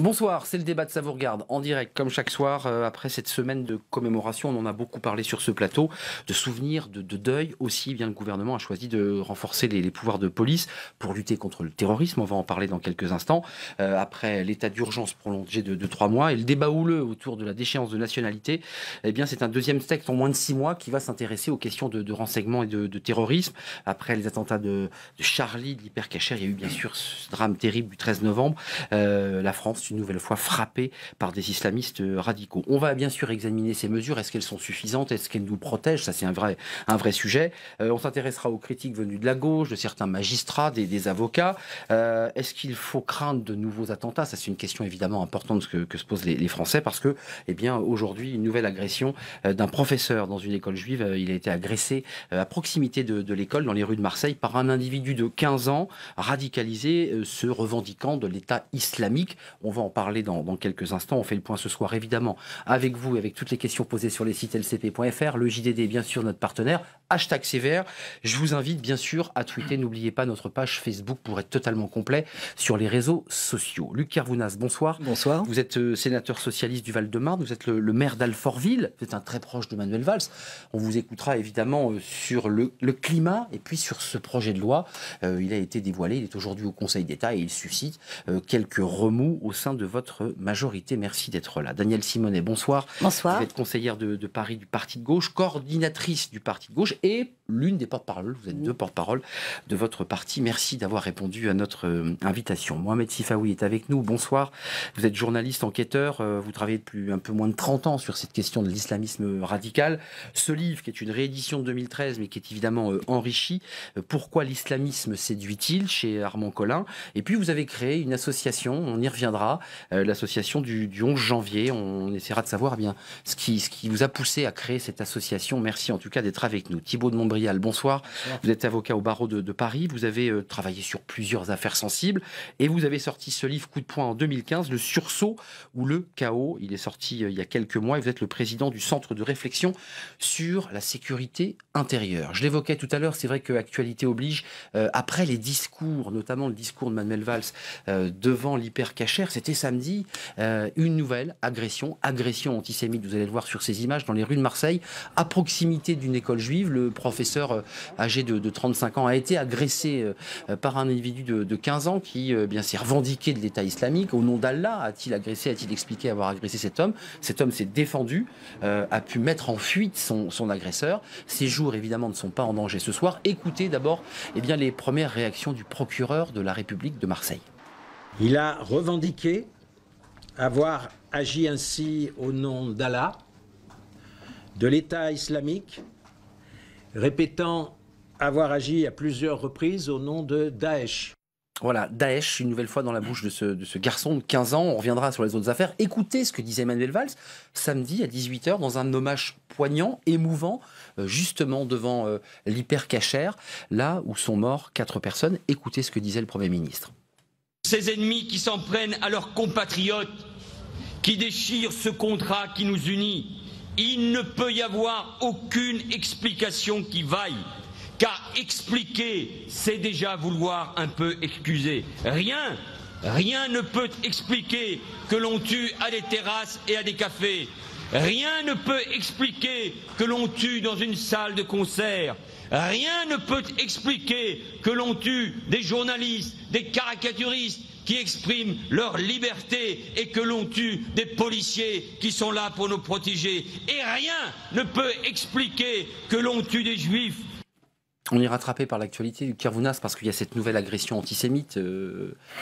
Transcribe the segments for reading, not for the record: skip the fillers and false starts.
Bonsoir, c'est le débat de Ça vous regarde en direct comme chaque soir après cette semaine de commémoration. On en a beaucoup parlé sur ce plateau, de souvenirs, de deuil aussi. Bien, le gouvernement a choisi de renforcer les pouvoirs de police pour lutter contre le terrorisme. On va en parler dans quelques instants. Après l'état d'urgence prolongé de 3 mois et le débat houleux autour de la déchéance de nationalité, eh bien c'est un deuxième texte en moins de 6 mois qui va s'intéresser aux questions de renseignement et de terrorisme. Après les attentats de Charlie, de l'hypercacher, il y a eu bien sûr ce drame terrible du 13 novembre. La France une nouvelle fois frappée par des islamistes radicaux. On va bien sûr examiner ces mesures. Est-ce qu'elles sont suffisantes? Est-ce qu'elles nous protègent? Ça, c'est un vrai sujet. On s'intéressera aux critiques venues de la gauche, de certains magistrats, des avocats. Est-ce qu'il faut craindre de nouveaux attentats? Ça, c'est une question évidemment importante que se posent les Français parce que, eh bien, aujourd'hui, une nouvelle agression d'un professeur dans une école juive. Il a été agressé à proximité de l'école, dans les rues de Marseille, par un individu de 15 ans, radicalisé, se revendiquant de l'État islamique. On va en parler dans quelques instants. On fait le point ce soir, évidemment, avec vous, avec toutes les questions posées sur les sites lcp.fr. Le JDD, bien sûr, notre partenaire. #CVR. Je vous invite, bien sûr, à tweeter. N'oubliez pas notre page Facebook pour être totalement complet sur les réseaux sociaux. Luc Kervounas, bonsoir. Bonsoir. Vous êtes sénateur socialiste du Val-de-Marne. Vous êtes le maire d'Alfortville. Vous êtes un très proche de Manuel Valls. On vous écoutera, évidemment, sur le climat et puis sur ce projet de loi. Il a été dévoilé. Il est aujourd'hui au Conseil d'État et il suscite quelques remous au sein de votre majorité. Merci d'être là. Danielle Simonet, bonsoir. Bonsoir. Vous êtes conseillère de Paris du Parti de gauche, coordinatrice du Parti de gauche et l'une des porte-paroles. Vous êtes deux porte-paroles de votre parti. Merci d'avoir répondu à notre invitation. Mohamed Sifawi est avec nous. Bonsoir. Vous êtes journaliste, enquêteur. Vous travaillez depuis un peu moins de 30 ans sur cette question de l'islamisme radical. Ce livre, qui est une réédition de 2013, mais qui est évidemment enrichi. Pourquoi l'islamisme séduit-il, chez Armand Collin. Et puis, vous avez créé une association, on y reviendra, l'association du 11 janvier. On essaiera de savoir bien ce qui vous a poussé à créer cette association. Merci en tout cas d'être avec nous. Thibaut de Montbrial, bonsoir. Vous êtes avocat au barreau de Paris. Vous avez travaillé sur plusieurs affaires sensibles et vous avez sorti ce livre coup de poing en 2015, Le sursaut ou le chaos. Il est sorti il y a quelques mois et vous êtes le président du Centre de réflexion sur la sécurité intérieure. Je l'évoquais tout à l'heure, c'est vrai que actualité oblige, après les discours, notamment le discours de Manuel Valls devant l'hypercacher, c'était samedi, une nouvelle agression antisémite, vous allez le voir sur ces images, dans les rues de Marseille, à proximité d'une école juive. Le professeur âgé de 35 ans a été agressé par un individu de 15 ans qui bien s'est revendiqué de l'État islamique. Au nom d'Allah, a-t-il agressé, a-t-il expliqué avoir agressé cet homme? Cet homme s'est défendu, a pu mettre en fuite son agresseur. Ses jours, évidemment, ne sont pas en danger ce soir. Écoutez d'abord les premières réactions du procureur de la République de Marseille. Il a revendiqué avoir agi ainsi au nom d'Allah, de l'État islamique, répétant avoir agi à plusieurs reprises au nom de Daesh. Voilà, Daesh, une nouvelle fois dans la bouche de ce garçon de 15 ans. On reviendra sur les autres affaires. Écoutez ce que disait Manuel Valls samedi à 18h dans un hommage poignant, émouvant, justement devant l'hypercacher, là où sont morts 4 personnes. Écoutez ce que disait le Premier ministre. Ces ennemis qui s'en prennent à leurs compatriotes, qui déchirent ce contrat qui nous unit, il ne peut y avoir aucune explication qui vaille. Car expliquer, c'est déjà vouloir un peu excuser. Rien ne peut expliquer que l'on tue à des terrasses et à des cafés. Rien ne peut expliquer que l'on tue dans une salle de concert. Rien ne peut expliquer que l'on tue des journalistes, des caricaturistes qui expriment leur liberté et que l'on tue des policiers qui sont là pour nous protéger. Et rien ne peut expliquer que l'on tue des juifs. On est rattrapé par l'actualité du Kervounas parce qu'il y a cette nouvelle agression antisémite,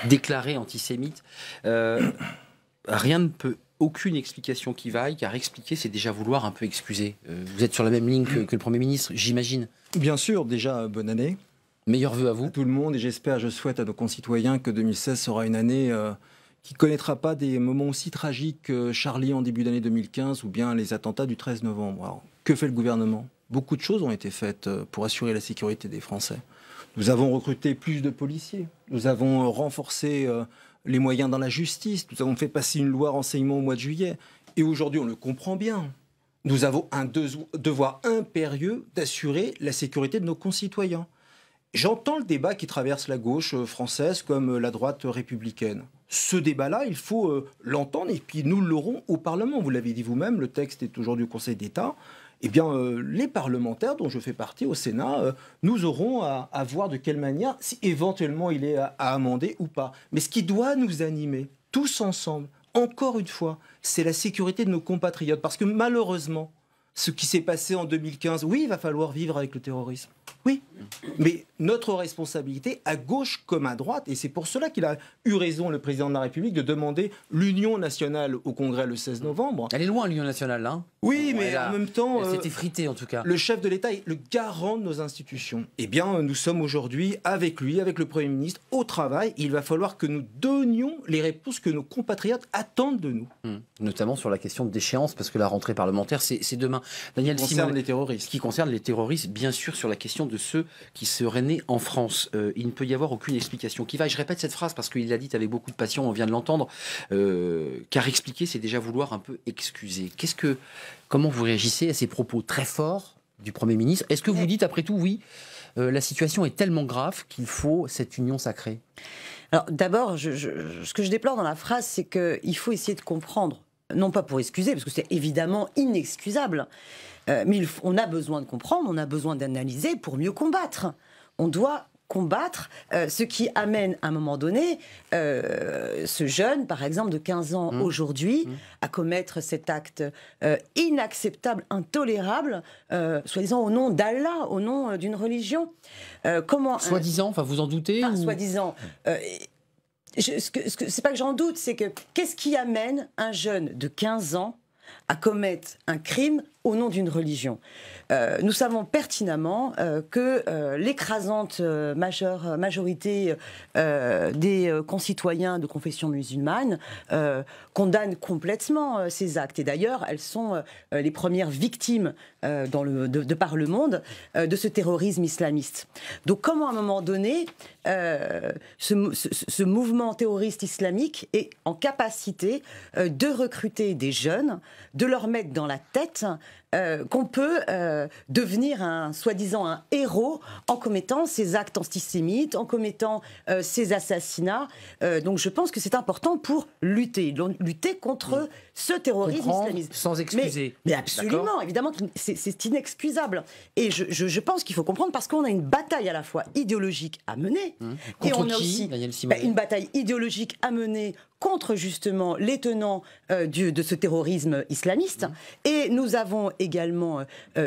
déclarée antisémite. Rien ne peut, aucune explication qui vaille, car expliquer, c'est déjà vouloir un peu excuser. Vous êtes sur la même ligne que le Premier ministre, j'imagine. Bien sûr, déjà, bonne année. Meilleurs vœux à vous. À tout le monde, et je souhaite à nos concitoyens que 2016 sera une année qui ne connaîtra pas des moments aussi tragiques que Charlie en début d'année 2015 ou bien les attentats du 13 novembre. Alors, que fait le gouvernement ? Beaucoup de choses ont été faites pour assurer la sécurité des Français. Nous avons recruté plus de policiers. Nous avons renforcé les moyens dans la justice. Nous avons fait passer une loi renseignement au mois de juillet. Et aujourd'hui, on le comprend bien. Nous avons un devoir impérieux d'assurer la sécurité de nos concitoyens. J'entends le débat qui traverse la gauche française comme la droite républicaine. ce débat-là, il faut l'entendre, et puis nous l'aurons au Parlement. Vous l'avez dit vous-même, le texte est aujourd'hui au Conseil d'État. Eh bien, les parlementaires dont je fais partie au Sénat, nous aurons à voir de quelle manière, si éventuellement il est à amender ou pas. Mais ce qui doit nous animer, tous ensemble, encore une fois, c'est la sécurité de nos compatriotes. Parce que malheureusement, ce qui s'est passé en 2015, oui, il va falloir vivre avec le terrorisme. Oui, mais notre responsabilité, à gauche comme à droite, et c'est pour cela qu'il a eu raison, le président de la République, de demander l'union nationale au Congrès le 16 novembre. Elle est loin, l'union nationale, là. Oui, mais en même temps... Elle s'est effritée, en tout cas. Le chef de l'État est le garant de nos institutions. Eh bien, nous sommes aujourd'hui avec lui, avec le Premier ministre, au travail. Il va falloir que nous donnions les réponses que nos compatriotes attendent de nous. Notamment sur la question de déchéance, parce que la rentrée parlementaire, c'est demain. Daniel Simon, les terroristes. Ce qui concerne les terroristes, bien sûr, sur la question de ceux qui seraient nés en France. Il ne peut y avoir aucune explication qui vaille. Je répète cette phrase parce qu'il l'a dite avec beaucoup de passion, on vient de l'entendre. Car expliquer, c'est déjà vouloir un peu excuser. Comment vous réagissez à ces propos très forts du Premier ministre? Est-ce que vous dites, après tout, oui, la situation est tellement grave qu'il faut cette union sacrée? Alors d'abord, ce que je déplore dans la phrase, c'est qu'il faut essayer de comprendre. Non pas pour excuser, parce que c'est évidemment inexcusable, mais on a besoin de comprendre, on a besoin d'analyser pour mieux combattre. On doit combattre ce qui amène à un moment donné ce jeune, par exemple de 15 ans aujourd'hui, à commettre cet acte inacceptable, intolérable, soi-disant au nom d'Allah, au nom d'une religion. Soi-disant, enfin vous en doutez Soi-disant. C'est pas que j'en doute, c'est que qu'est-ce qui amène un jeune de 15 ans à commettre un crime au nom d'une religion? Nous savons pertinemment que l'écrasante majorité des concitoyens de confession musulmane condamnent complètement ces actes. Et d'ailleurs, elles sont les premières victimes de par le monde de ce terrorisme islamiste. Donc comment à un moment donné, ce mouvement terroriste islamique est en capacité de recruter des jeunes, de leur mettre dans la tête qu'on peut devenir soi-disant un héros en commettant ces actes antisémites, en commettant ces assassinats. Donc je pense que c'est important pour lutter contre ce terrorisme islamiste. Sans excuser. Mais absolument, évidemment, c'est inexcusable. Et je pense qu'il faut comprendre, parce qu'on a une bataille à la fois idéologique à mener, et on a aussi une bataille idéologique à mener contre justement les tenants de ce terrorisme islamiste. Et nous avons également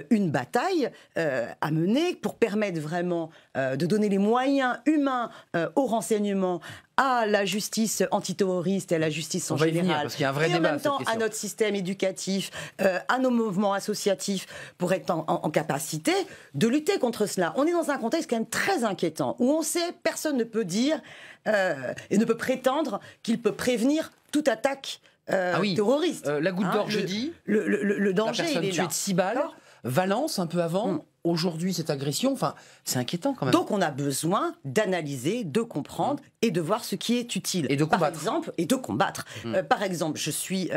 une bataille à mener pour permettre vraiment de donner les moyens humains au renseignement, à la justice antiterroriste et à la justice en général, parce qu'il y a un vrai et débat, en même temps à notre système éducatif, à nos mouvements associatifs, pour être en capacité de lutter contre cela. On est dans un contexte quand même très inquiétant, où on sait, personne ne peut dire et ne peut prétendre qu'il peut prévenir toute attaque terroriste. La goutte d'or jeudi, le danger, la personne il est tuée là. de 6 balles, Valence un peu avant, aujourd'hui cette agression, enfin c'est inquiétant quand même. Donc on a besoin d'analyser, de comprendre et de voir ce qui est utile. Et de combattre. Par exemple, et de combattre. Par exemple, je suis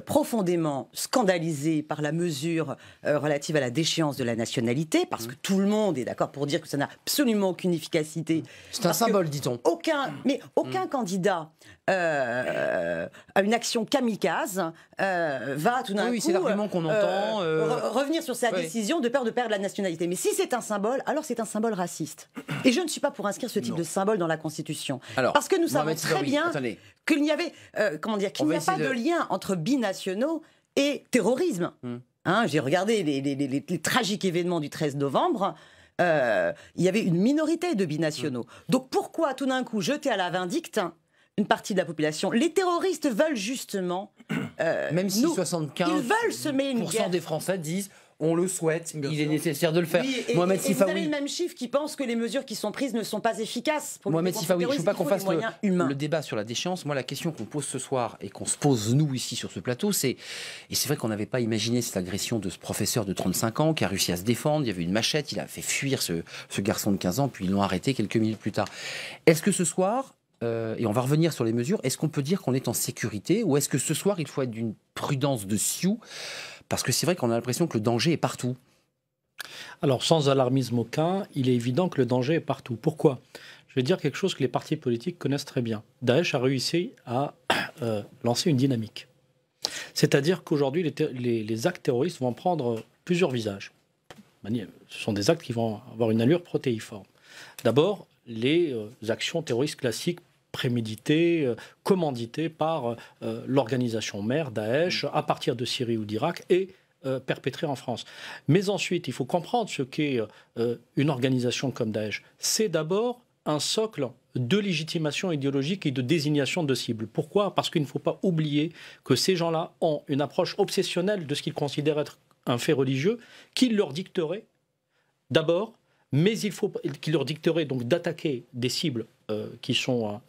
profondément scandalisée par la mesure relative à la déchéance de la nationalité, parce que tout le monde est d'accord pour dire que ça n'a absolument aucune efficacité. C'est un symbole, dit-on. Aucun candidat à une action kamikaze va tout d'un coup c'est l'argument qu'on entend, revenir sur sa décision de peur de perdre la nationalité. Mais si c'est un symbole, alors c'est un symbole raciste. Et je ne suis pas pour inscrire ce type de symbole dans la Constitution. Alors, parce que nous savons très bien qu'il n'y avait, qu'il n'y a pas de lien entre binationaux et terrorisme. J'ai regardé les tragiques événements du 13 novembre. Il y avait une minorité de binationaux. Donc pourquoi tout d'un coup jeter à la vindicte une partie de la population? Les terroristes veulent justement... même si 75% des Français disent... On le souhaite, il est nécessaire de le faire. Oui, Mohamed Sifawi. Vous avez le même chiffre qui pense que les mesures qui sont prises ne sont pas efficaces. Mohamed Sifawi, je ne veux pas qu'on fasse le débat sur la déchéance. Moi, la question qu'on pose ce soir et qu'on se pose nous ici sur ce plateau, c'est... Et c'est vrai qu'on n'avait pas imaginé cette agression de ce professeur de 35 ans qui a réussi à se défendre. Il y avait une machette, il a fait fuir ce garçon de 15 ans, puis ils l'ont arrêté quelques minutes plus tard. Est-ce que ce soir... et on va revenir sur les mesures, est-ce qu'on peut dire qu'on est en sécurité, ou est-ce que ce soir il faut être d'une prudence de sioux, parce que c'est vrai qu'on a l'impression que le danger est partout? Alors, sans alarmisme aucun, il est évident que le danger est partout. Pourquoi ? Je vais dire quelque chose que les partis politiques connaissent très bien. Daesh a réussi à lancer une dynamique. C'est-à-dire qu'aujourd'hui, les actes terroristes vont prendre plusieurs visages. Ce sont des actes qui vont avoir une allure protéiforme. D'abord, les actions terroristes classiques préméditées, commanditées par l'organisation mère, Daesh, à partir de Syrie ou d'Irak, et perpétrées en France. Mais ensuite, il faut comprendre ce qu'est une organisation comme Daesh. C'est d'abord un socle de légitimation idéologique et de désignation de cibles. Pourquoi ? Parce qu'il ne faut pas oublier que ces gens-là ont une approche obsessionnelle de ce qu'ils considèrent être un fait religieux qui leur dicterait d'abord, mais il faut qu'il leur dicterait donc d'attaquer des cibles qui sont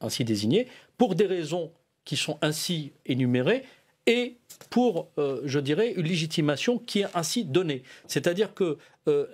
ainsi désignées, pour des raisons qui sont ainsi énumérées, et pour, je dirais, une légitimation qui est ainsi donnée. C'est-à-dire que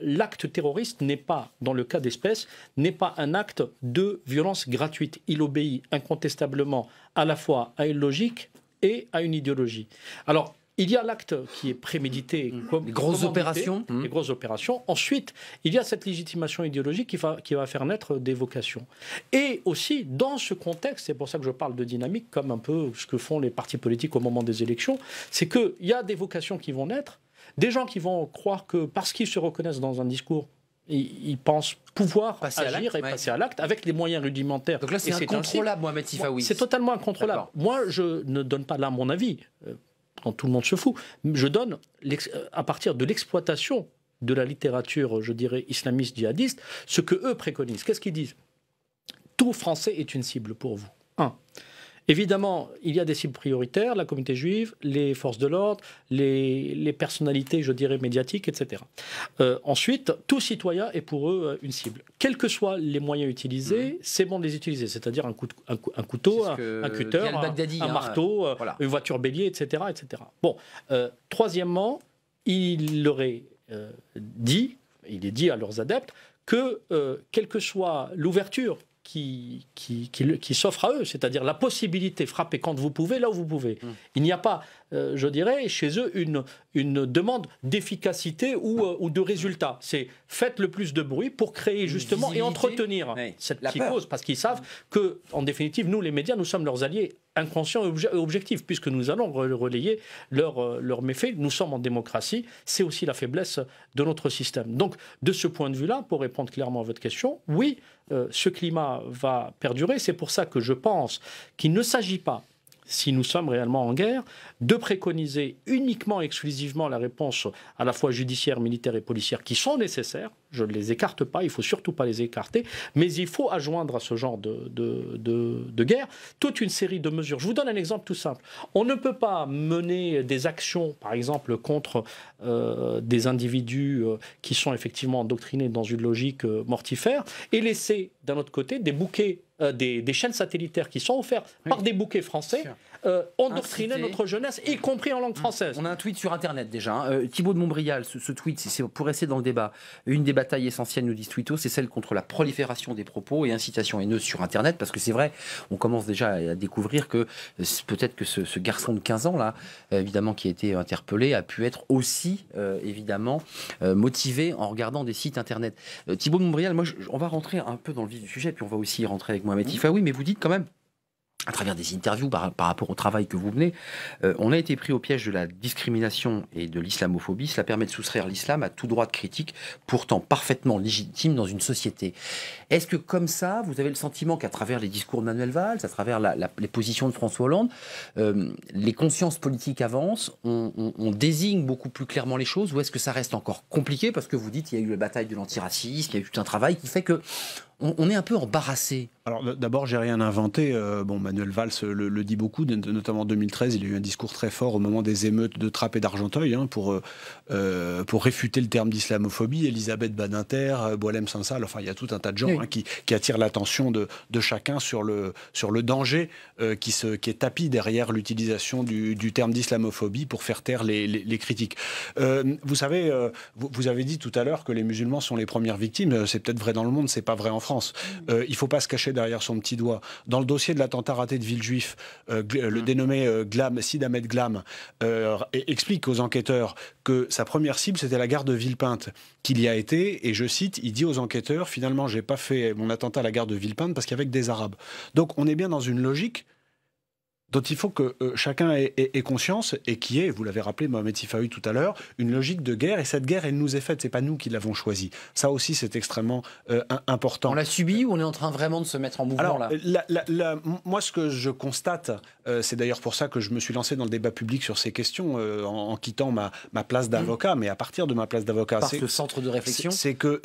l'acte terroriste n'est pas, dans le cas d'espèce, n'est pas un acte de violence gratuite. Il obéit incontestablement à la fois à une logique et à une idéologie. Alors, il y a l'acte qui est prémédité, les grosses opérations. Les grosses opérations. Ensuite, il y a cette légitimation idéologique qui va faire naître des vocations. Et aussi, dans ce contexte, c'est pour ça que je parle de dynamique, comme un peu ce que font les partis politiques au moment des élections, c'est qu'il y a des vocations qui vont naître, des gens qui vont croire que parce qu'ils se reconnaissent dans un discours, ils pensent pouvoir agir et passer à l'acte avec les moyens rudimentaires. Donc là, c'est incontrôlable, Mohamed Sifawi. C'est totalement incontrôlable. Moi, je ne donne pas là mon avis. Quand tout le monde se fout. Je donne, à partir de l'exploitation de la littérature, je dirais, islamiste djihadiste, ce que eux préconisent. Qu'est-ce qu'ils disent ? Tout Français est une cible pour vous. Évidemment, il y a des cibles prioritaires, la communauté juive, les forces de l'ordre, les personnalités, je dirais, médiatiques, etc. Ensuite, tout citoyen est pour eux une cible. Quels que soient les moyens utilisés, c'est bon de les utiliser. C'est-à-dire un couteau, un cutter, un marteau, voilà. Une voiture bélier, etc. etc. Bon, troisièmement, il leur est dit à leurs adeptes que, quelle que soit l'ouverture qui s'offre à eux, c'est-à-dire la possibilité de frapper quand vous pouvez, là où vous pouvez. Il n'y a pas, je dirais, chez eux, une demande d'efficacité ou de résultat. C'est faites le plus de bruit pour créer justement et entretenir cette psychose, parce qu'ils savent que, en définitive, nous, les médias, nous sommes leurs alliés inconscients et objectifs, puisque nous allons relayer leurs méfaits. Nous sommes en démocratie, c'est aussi la faiblesse de notre système. Donc, de ce point de vue-là, pour répondre clairement à votre question, oui, ce climat va perdurer. C'est pour ça que je pense qu'il ne s'agit pas, si nous sommes réellement en guerre, de préconiser uniquement et exclusivement la réponse à la fois judiciaire, militaire et policière qui sont nécessaires. Je ne les écarte pas, il ne faut surtout pas les écarter, mais il faut adjoindre à ce genre de guerre toute une série de mesures. Je vous donne un exemple tout simple. On ne peut pas mener des actions, par exemple, contre des individus qui sont effectivement endoctrinés dans une logique mortifère et laisser, d'un autre côté, des bouquets, des chaînes satellitaires qui sont offertes par des bouquets français endoctriner notre jeunesse, y compris en langue française. On a un tweet sur Internet déjà. Thibaut de Montbrial, ce tweet, c'est pour rester dans le débat. Une des batailles essentielles, nous dit Twito, c'est celle contre la prolifération des propos et incitations haineuses sur Internet, parce que c'est vrai, on commence déjà à découvrir que peut-être que ce garçon de 15 ans, là, évidemment, qui a été interpellé, a pu être aussi, évidemment, motivé en regardant des sites Internet. Thibaut de Montbrial, moi, on va rentrer un peu dans le vif du sujet, puis on va aussi rentrer avec Mohamed Sifawi, mais vous dites quand même, à travers des interviews par rapport au travail que vous menez, on a été pris au piège de la discrimination et de l'islamophobie. Cela permet de soustraire l'islam à tout droit de critique, pourtant parfaitement légitime dans une société. Est-ce que comme ça, vous avez le sentiment qu'à travers les discours de Manuel Valls, à travers les positions de François Hollande, les consciences politiques avancent, on désigne beaucoup plus clairement les choses, ou est-ce que ça reste encore compliqué parce que vous dites qu'il y a eu la bataille de l'antiracisme, il y a eu tout un travail qui fait que on est un peu embarrassé. Alors d'abord, j'ai rien inventé. Manuel Valls le dit beaucoup, notamment en 2013, il a eu un discours très fort au moment des émeutes de Trappes et d'Argenteuil pour réfuter le terme d'islamophobie. Elisabeth Badinter, Boualem Sansal, enfin il y a tout un tas de gens qui attirent l'attention de chacun sur le danger qui est tapis derrière l'utilisation du terme d'islamophobie pour faire taire les critiques. Vous savez, vous avez dit tout à l'heure que les musulmans sont les premières victimes. C'est peut-être vrai dans le monde, c'est pas vrai en France. France. Il ne faut pas se cacher derrière son petit doigt. Dans le dossier de l'attentat raté de Villejuif, le dénommé Sid Ahmed Glam explique aux enquêteurs que sa première cible, c'était la gare de Villepinte, qu'il y a été, et je cite, il dit aux enquêteurs, finalement, j'ai pas fait mon attentat à la gare de Villepinte parce qu'il y avait que des Arabes. Donc on est bien dans une logique dont il faut que chacun ait conscience, et qui est, vous l'avez rappelé, Mohamed Sifawi tout à l'heure, une logique de guerre, et cette guerre, elle nous est faite, c'est pas nous qui l'avons choisie. Ça aussi, c'est extrêmement important. On l'a subi ou on est en train vraiment de se mettre en mouvement? Alors, moi, ce que je constate, c'est d'ailleurs pour ça que je me suis lancé dans le débat public sur ces questions, en quittant ma place d'avocat, mais à partir de ma place d'avocat. Par ce centre de réflexion. C'est que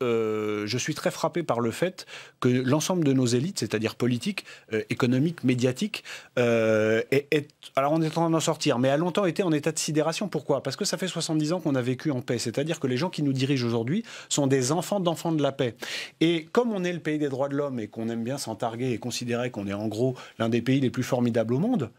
je suis très frappé par le fait que l'ensemble de nos élites, c'est-à-dire politiques, économiques, médiatiques, alors on est en train d'en sortir, mais a longtemps été en état de sidération. Pourquoi? Parce que ça fait 70 ans qu'on a vécu en paix. C'est-à-dire que les gens qui nous dirigent aujourd'hui sont des enfants d'enfants de la paix. Et comme on est le pays des droits de l'homme et qu'on aime bien s'en targuer et considérer qu'on est en gros l'un des pays les plus formidables au monde,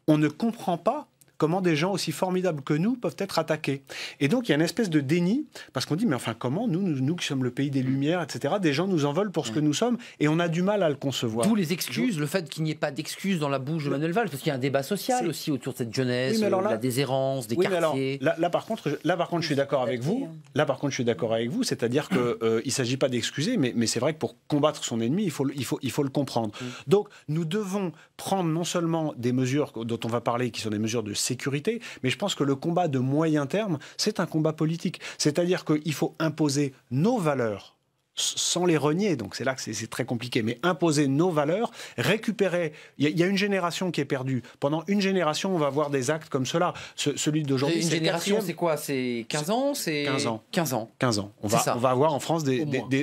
on ne comprend pas comment des gens aussi formidables que nous peuvent être attaqués. Et donc, il y a une espèce de déni, parce qu'on dit, mais enfin, comment, nous qui sommes le pays des Lumières, etc., des gens nous en veulent pour ce que nous sommes, et on a du mal à le concevoir. D'où les excuses, le fait qu'il n'y ait pas d'excuses dans la bouche de Manuel Valls, parce qu'il y a un débat social aussi autour de cette jeunesse, la déshérence, des quartiers. Mais alors, là, par contre, je suis d'accord avec vous. Là, par contre, je suis d'accord avec vous, c'est-à-dire qu'il ne s'agit pas d'excuser, mais c'est vrai que pour combattre son ennemi, il faut le comprendre. Donc, nous devons prendre non seulement des mesures dont on va parler, qui sont des mesures de sécurité, mais je pense que le combat de moyen terme, c'est un combat politique. C'est-à-dire qu'il faut imposer nos valeurs sans les renier, donc c'est là que c'est très compliqué, mais imposer nos valeurs, récupérer... Il y a une génération qui est perdue. Pendant une génération, on va voir des actes comme cela. Celui d'aujourd'hui, une génération, c'est quoi? C'est 15 ans? C'est 15 ans. 15 ans. 15 ans. On va avoir en France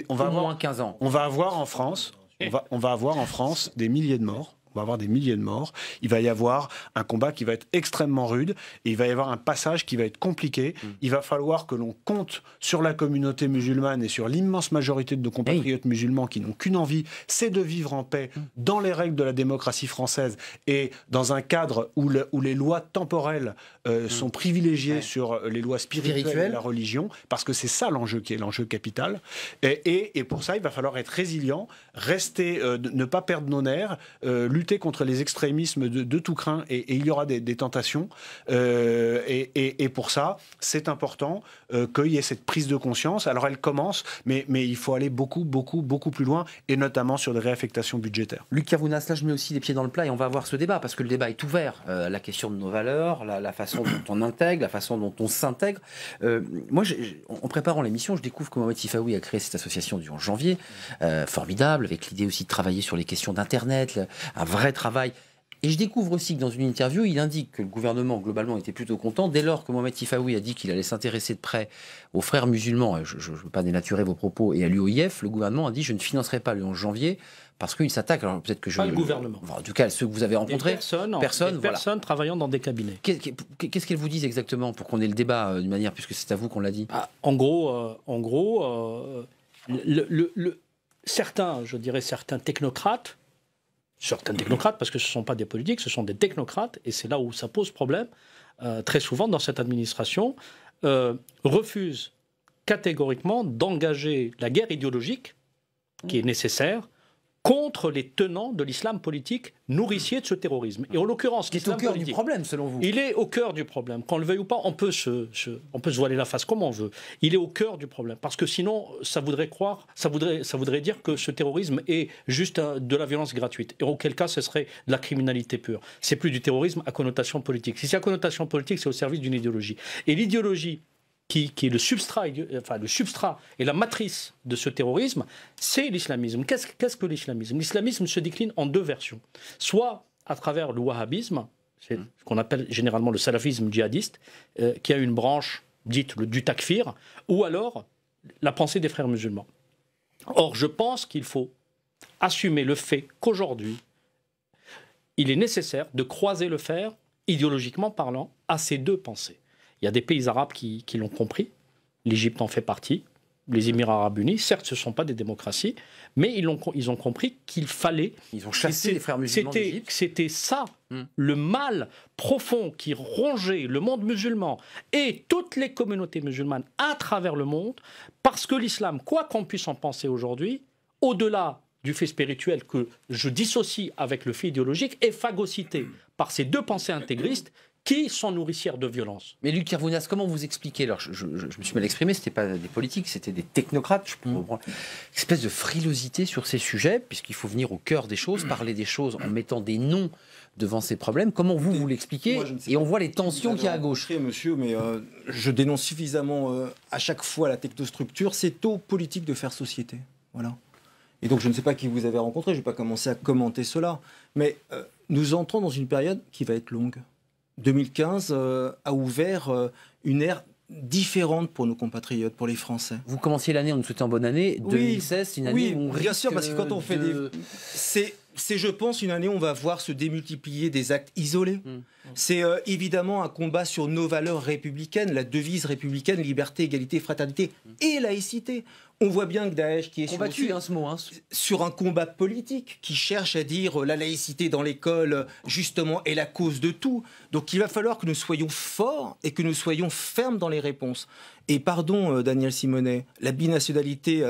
Au moins 15 ans. On va avoir en France des milliers de morts. On va avoir des milliers de morts. Il va y avoir un combat qui va être extrêmement rude. Et il va y avoir un passage qui va être compliqué. Il va falloir que l'on compte sur la communauté musulmane et sur l'immense majorité de nos compatriotes musulmans qui n'ont qu'une envie, c'est de vivre en paix dans les règles de la démocratie française et dans un cadre où les lois temporelles sont privilégiées sur les lois spirituelles et la religion, parce que c'est ça l'enjeu qui est l'enjeu capital. Et pour ça, il va falloir être résilient, rester, ne pas perdre nos nerfs, lutter contre les extrémismes de tout crin, et il y aura des tentations. Et pour ça, c'est important qu'il y ait cette prise de conscience. Alors elle commence, mais il faut aller beaucoup plus loin, et notamment sur des réaffectations budgétaires. Luc Cavounas, là je mets aussi les pieds dans le plat et on va avoir ce débat, parce que le débat est ouvert. La question de nos valeurs, la façon dont on intègre, la façon dont on s'intègre. Moi, en préparant l'émission, je découvre que Mohamed Sifawi a créé cette association du 11 janvier, formidable, avec l'idée aussi de travailler sur les questions d'Internet, un vrai travail. Et je découvre aussi que dans une interview, il indique que le gouvernement, globalement, était plutôt content. Dès lors que Mohamed Sifawi a dit qu'il allait s'intéresser de près aux frères musulmans, je ne veux pas dénaturer vos propos, et à l'UOIF, le gouvernement a dit « je ne financerai pas le 11 janvier » parce qu'il s'attaque. Alors peut-être que je... Pas le gouvernement. Enfin, en tout cas, ceux que vous avez rencontrés. Personnes travaillant dans des cabinets. Qu'est-ce qu'elles vous disent exactement pour qu'on ait le débat d'une manière, puisque c'est à vous qu'on l'a dit? En gros, certains technocrates, parce que ce ne sont pas des politiques, ce sont des technocrates, et c'est là où ça pose problème, très souvent dans cette administration, refusent catégoriquement d'engager la guerre idéologique qui est nécessaire contre les tenants de l'islam politique nourricier de ce terrorisme. Et en l'occurrence, qui est au cœur du problème, selon vous? Il est au cœur du problème. Qu'on le veuille ou pas, on peut se voiler la face comme on veut. Il est au cœur du problème. Parce que sinon, ça voudrait dire que ce terrorisme est juste de la violence gratuite. Et auquel cas, ce serait de la criminalité pure. C'est plus du terrorisme à connotation politique. Si c'est à connotation politique, c'est au service d'une idéologie. Et l'idéologie qui est le substrat et la matrice de ce terrorisme, c'est l'islamisme. Qu'est-ce que l'islamisme? L'islamisme se décline en deux versions. Soit à travers le wahhabisme, c'est ce qu'on appelle généralement le salafisme djihadiste, qui a une branche dite du takfir, ou alors la pensée des frères musulmans. Or, je pense qu'il faut assumer le fait qu'aujourd'hui, il est nécessaire de croiser le fer, idéologiquement parlant, à ces deux pensées. Il y a des pays arabes qui l'ont compris. L'Égypte en fait partie. Les Émirats arabes unis, certes, ce ne sont pas des démocraties, mais ils ont compris qu'il fallait... Ils ont chassé les frères musulmans d'Égypte. C'était ça, le mal profond qui rongeait le monde musulman et toutes les communautés musulmanes à travers le monde, parce que l'islam, quoi qu'on puisse en penser aujourd'hui, au-delà du fait spirituel que je dissocie avec le fait idéologique, est phagocyté par ces deux pensées intégristes qui sont nourricières de violence. Mais Luc Kervounas, comment vous expliquez, alors je me suis mal exprimé, c'était pas des politiques, c'était des technocrates, je peux comprendre, une espèce de frilosité sur ces sujets, puisqu'il faut venir au cœur des choses, parler des choses en mettant des noms devant ces problèmes. Comment vous l'expliquez? Et on voit les tensions qu'il y a à gauche. Monsieur, mais je dénonce suffisamment à chaque fois la technostructure. C'est aux politiques de faire société. Voilà. Et donc je ne sais pas qui vous avez rencontré, je ne vais pas commencer à commenter cela, mais nous entrons dans une période qui va être longue. 2015 a ouvert une ère différente pour nos compatriotes, pour les Français. Vous commenciez l'année, on nous souhaitait en bonne année. 2016, c'est une année où on bien sûr, parce que quand on fait c'est, je pense, une année où on va voir se démultiplier des actes isolés. C'est évidemment un combat sur nos valeurs républicaines, la devise républicaine, liberté, égalité, fraternité et laïcité. On voit bien que Daesh, qui est combattu, sur un combat politique, qui cherche à dire la laïcité dans l'école, justement, est la cause de tout. Donc il va falloir que nous soyons forts et que nous soyons fermes dans les réponses. Et pardon, Daniel Simonet, la binationalité,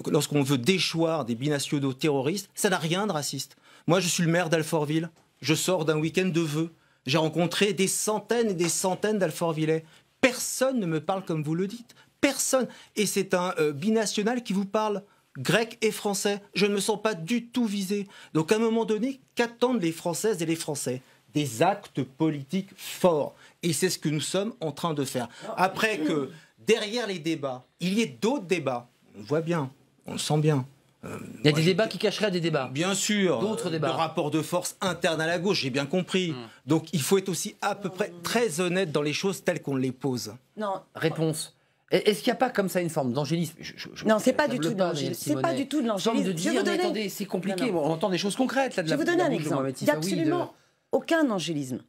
lorsqu'on veut déchoir des binationaux terroristes, ça n'a rien de raciste. Moi, je suis le maire d'Alfortville. Je sors d'un week-end de vœux. J'ai rencontré des centaines et des centaines d'Alfortvillais. Personne ne me parle comme vous le dites. Personne. Et c'est un binational qui vous parle grec et français. Je ne me sens pas du tout visé. Donc à un moment donné, qu'attendent les Françaises et les Français? Des actes politiques forts. Et c'est ce que nous sommes en train de faire. Après que derrière les débats, il y ait d'autres débats. On le voit bien, on le sent bien. Il y a des débats qui cacheraient des débats. Bien sûr. D'autres débats. De rapports de force internes à la gauche, j'ai bien compris. Donc il faut être aussi à peu près très honnête dans les choses telles qu'on les pose. Non. Réponse. Est-ce qu'il n'y a pas comme ça une forme d'angélisme? Non, c'est pas du tout de l'angélisme. C'est pas du tout de l'angélisme. De dire, mais attendez, c'est compliqué. On entend des choses concrètes là. Je vais vous donner un exemple. Il n'y a absolument aucun angélisme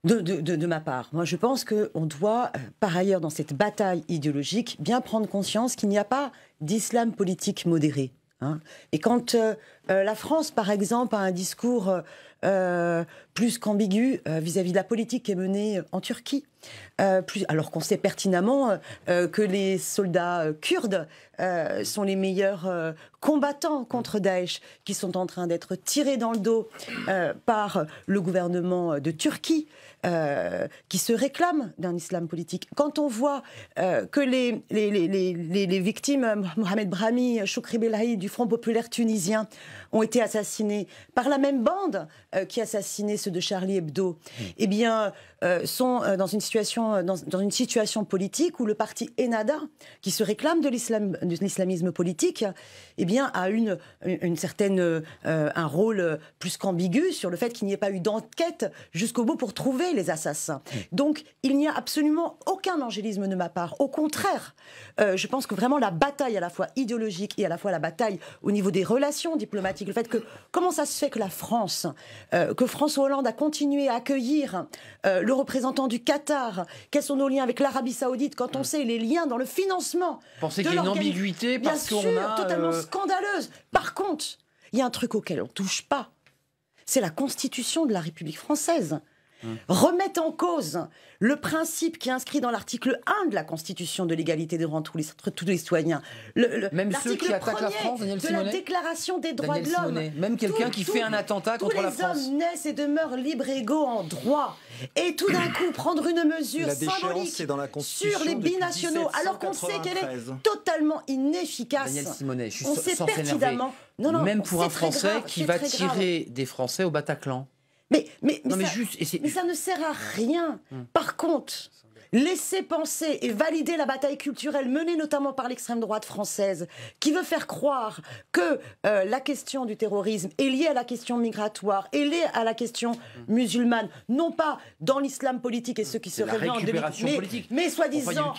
de ma part. Moi, je pense qu'on doit, par ailleurs, dans cette bataille idéologique, bien prendre conscience qu'il n'y a pas d'islam politique modéré. Et quand la France, par exemple, a un discours plus qu'ambigu vis-à-vis de la politique qui est menée en Turquie, alors qu'on sait pertinemment que les soldats kurdes sont les meilleurs combattants contre Daesh, qui sont en train d'être tirés dans le dos par le gouvernement de Turquie, qui se réclame d'un islam politique. Quand on voit que les victimes, Mohamed Brahmi, Choukri Belaïd du Front populaire tunisien, ont été assassinés par la même bande qui assassinait ceux de Charlie Hebdo, eh bien, sont dans une situation politique où le parti Ennahda, qui se réclame de l'islamisme politique, eh bien, a un rôle plus qu'ambigu sur le fait qu'il n'y ait pas eu d'enquête jusqu'au bout pour trouver les assassins. Donc, il n'y a absolument aucun angélisme de ma part. Au contraire, je pense que vraiment la bataille à la fois idéologique et à la fois la bataille au niveau des relations diplomatiques, le fait que comment ça se fait que la France, que François Hollande a continué à accueillir le représentant du Qatar, quels sont nos liens avec l'Arabie Saoudite quand on sait les liens dans le financement. Pensez qu'il y a une ambiguïté parce qu'on a... Bien sûr, totalement scandaleuse. Par contre, il y a un truc auquel on ne touche pas, c'est la Constitution de la République française. Remettre en cause le principe qui est inscrit dans l'article 1 de la Constitution de l'égalité devant tous les citoyens. Même ceux qui attaquent la France, Daniel Simonet, de la Déclaration des droits de l'homme. Même quelqu'un qui fait un attentat contre la France. Tous les hommes naissent et demeurent libres et égaux en droit. Et tout d'un coup, prendre une mesure symbolique sur les binationaux, alors qu'on sait qu'elle est totalement inefficace. Daniel Simonet, on sait pertinemment. Même pour un Français qui va tirer des Français au Bataclan. Mais ça ne sert à rien. Par contre, laisser penser et valider la bataille culturelle menée notamment par l'extrême droite française, qui veut faire croire que la question du terrorisme est liée à la question migratoire, est liée à la question musulmane, non pas dans l'islam politique et ceux qui se révèlent mais soi-disant,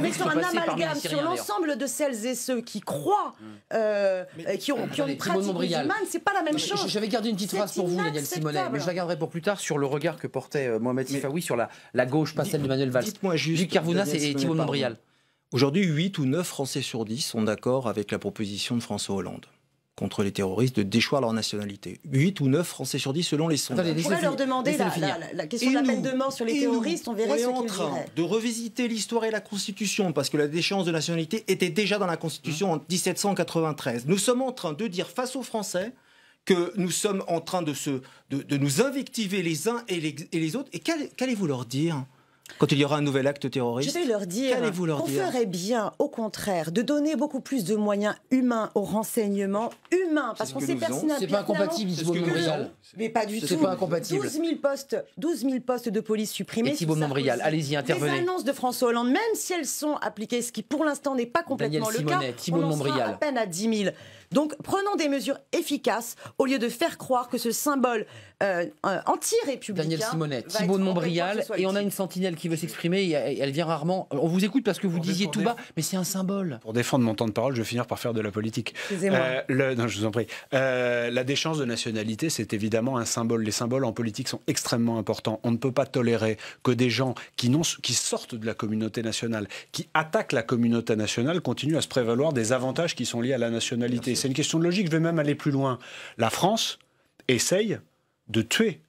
mettons un amalgame sur l'ensemble de celles et ceux qui croient, qui ont une pratique musulmane, c'est pas la même chose. J'avais gardé une petite phrase pour vous, Daniel Simonet, mais je la garderai pour plus tard sur le regard que portait Mohamed Sifawi sur la gauche, pas celle de Manuel Valls. Dites-moi juste, Luc Kervounas et Thibault Montbrial. Aujourd'hui, 8 ou 9 Français sur 10 sont d'accord avec la proposition de François Hollande. contre les terroristes de déchoir leur nationalité. 8 ou 9 Français sur 10 selon les sondages. On pourrait leur demander la question de la peine de mort sur les terroristes, on verrait ce qu'ils diraient. On est en train de revisiter l'histoire et la Constitution, parce que la déchéance de nationalité était déjà dans la Constitution en 1793. Nous sommes en train de dire face aux Français que nous sommes en train de nous invectiver les uns et les autres. Et qu'allez-vous leur dire quand il y aura un nouvel acte terroriste? Je vais leur dire qu'on ferait bien, au contraire, de donner beaucoup plus de moyens humains au renseignement humain, parce qu'on sait pertinemment... C'est pas incompatible, Thibault Montbrial. Mais pas du tout. C'est pas incompatible. 12 000 postes de police supprimés. Et Thibault Montbrial, allez-y, intervenez. Les annonces de François Hollande, même si elles sont appliquées, ce qui pour l'instant n'est pas complètement le cas, on en sera à peine à 10 000. Donc prenons des mesures efficaces au lieu de faire croire que ce symbole anti-républicain... Daniel Simonet, Thibault de Montbrial, et on a une sentinelle qui veut s'exprimer, elle vient rarement. On vous écoute parce que vous disiez tout bas, mais c'est un symbole. Pour défendre mon temps de parole, je vais finir par faire de la politique. Excusez-moi. Non, je vous en prie. La déchéance de nationalité, c'est évidemment un symbole. Les symboles en politique sont extrêmement importants. On ne peut pas tolérer que des gens qui sortent de la communauté nationale, qui attaquent la communauté nationale, continuent à se prévaloir des avantages qui sont liés à la nationalité. C'est une question de logique. Je vais même aller plus loin. La France essaye de tuer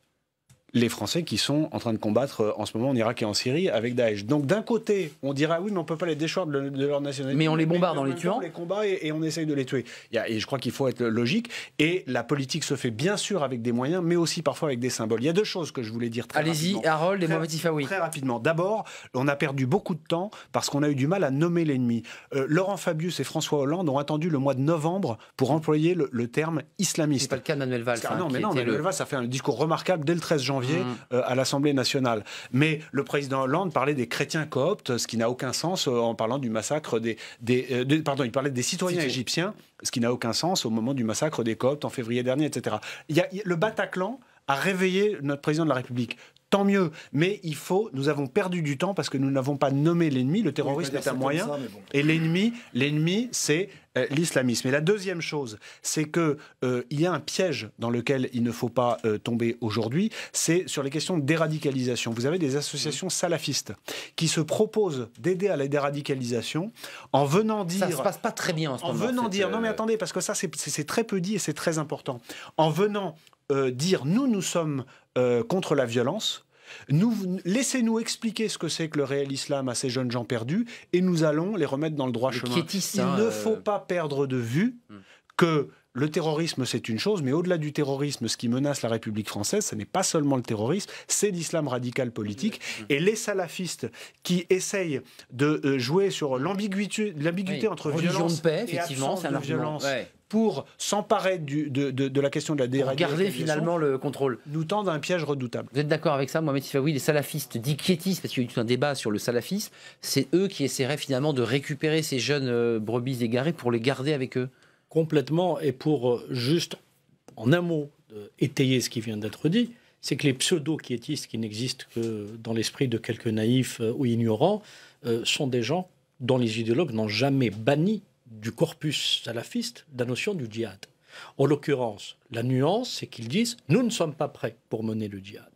les Français qui sont en train de combattre en ce moment en Irak et en Syrie avec Daesh. Donc d'un côté, on dira oui, mais on ne peut pas les déchoir de leur nationalité. Mais on les bombarde en les tuant. On les combat et on essaye de les tuer. Et je crois qu'il faut être logique. Et la politique se fait bien sûr avec des moyens, mais aussi parfois avec des symboles. Il y a deux choses que je voulais dire très rapidement. Allez-y, Harold et Mohamed Sifawi. Très rapidement. D'abord, on a perdu beaucoup de temps parce qu'on a eu du mal à nommer l'ennemi. Laurent Fabius et François Hollande ont attendu le mois de novembre pour employer le terme islamiste. C'est pas le cas de Manuel Valls. Manuel Valls a fait un discours remarquable dès le 13 janvier à l'Assemblée nationale. Mais le président Hollande parlait des chrétiens coptes, ce qui n'a aucun sens en parlant du massacre il parlait des citoyens égyptiens, ce qui n'a aucun sens au moment du massacre des coptes en février dernier, etc. Le Bataclan a réveillé notre président de la République. Tant mieux, mais nous avons perdu du temps parce que nous n'avons pas nommé l'ennemi. Le terrorisme est un moyen, et l'ennemi, c'est l'islamisme. Et la deuxième chose, c'est que il y a un piège dans lequel il ne faut pas tomber aujourd'hui, c'est sur les questions de déradicalisation. Vous avez des associations salafistes qui se proposent d'aider à la déradicalisation en venant dire... Ça se passe pas très bien en ce moment. En venant dire... Non mais attendez, parce que ça c'est très peu dit et c'est très important. En venant dire nous sommes contre la violence, laissez-nous expliquer ce que c'est que le réel islam à ces jeunes gens perdus et nous allons les remettre dans le droit chemin. Il ne faut pas perdre de vue que le terrorisme, c'est une chose, mais au-delà du terrorisme, ce qui menace la République française, ce n'est pas seulement le terrorisme, c'est l'islam radical politique. Et les salafistes qui essayent de jouer sur l'ambiguïté entre violence de paix, et absence de violence pour s'emparer de la question de la déradicalisation, garder finalement le contrôle, nous tendent à un piège redoutable. Vous êtes d'accord avec ça, Mohamed Sifawi? Les salafistes dits quiétistes, parce qu'il y a eu tout un débat sur le salafisme, c'est eux qui essaieraient finalement de récupérer ces jeunes brebis égarées pour les garder avec eux? Complètement, et pour juste, en un mot, étayer ce qui vient d'être dit, c'est que les pseudo-quiétistes qui n'existent que dans l'esprit de quelques naïfs ou ignorants sont des gens dont les idéologues n'ont jamais banni du corpus salafiste la notion du djihad. En l'occurrence, la nuance, c'est qu'ils disent « nous ne sommes pas prêts pour mener le djihad ».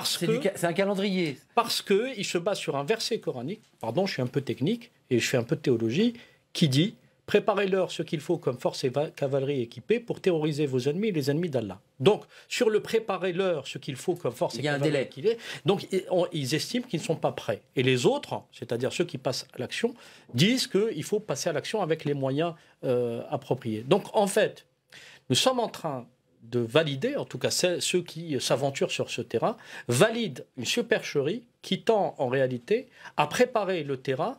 C'est un calendrier. Parce qu'ils se basent sur un verset coranique, pardon, je suis un peu technique et je fais un peu de théologie, qui dit « préparez-leur ce qu'il faut comme force et cavalerie équipée pour terroriser vos ennemis et les ennemis d'Allah ». Donc, sur le préparez-leur ce qu'il faut comme force et cavalerie équipée, donc ils estiment qu'ils ne sont pas prêts. Et les autres, c'est-à-dire ceux qui passent à l'action, disent qu'il faut passer à l'action avec les moyens appropriés. Donc, en fait, nous sommes en train de valider, en tout cas ceux qui s'aventurent sur ce terrain, valident une supercherie qui tend en réalité à préparer le terrain,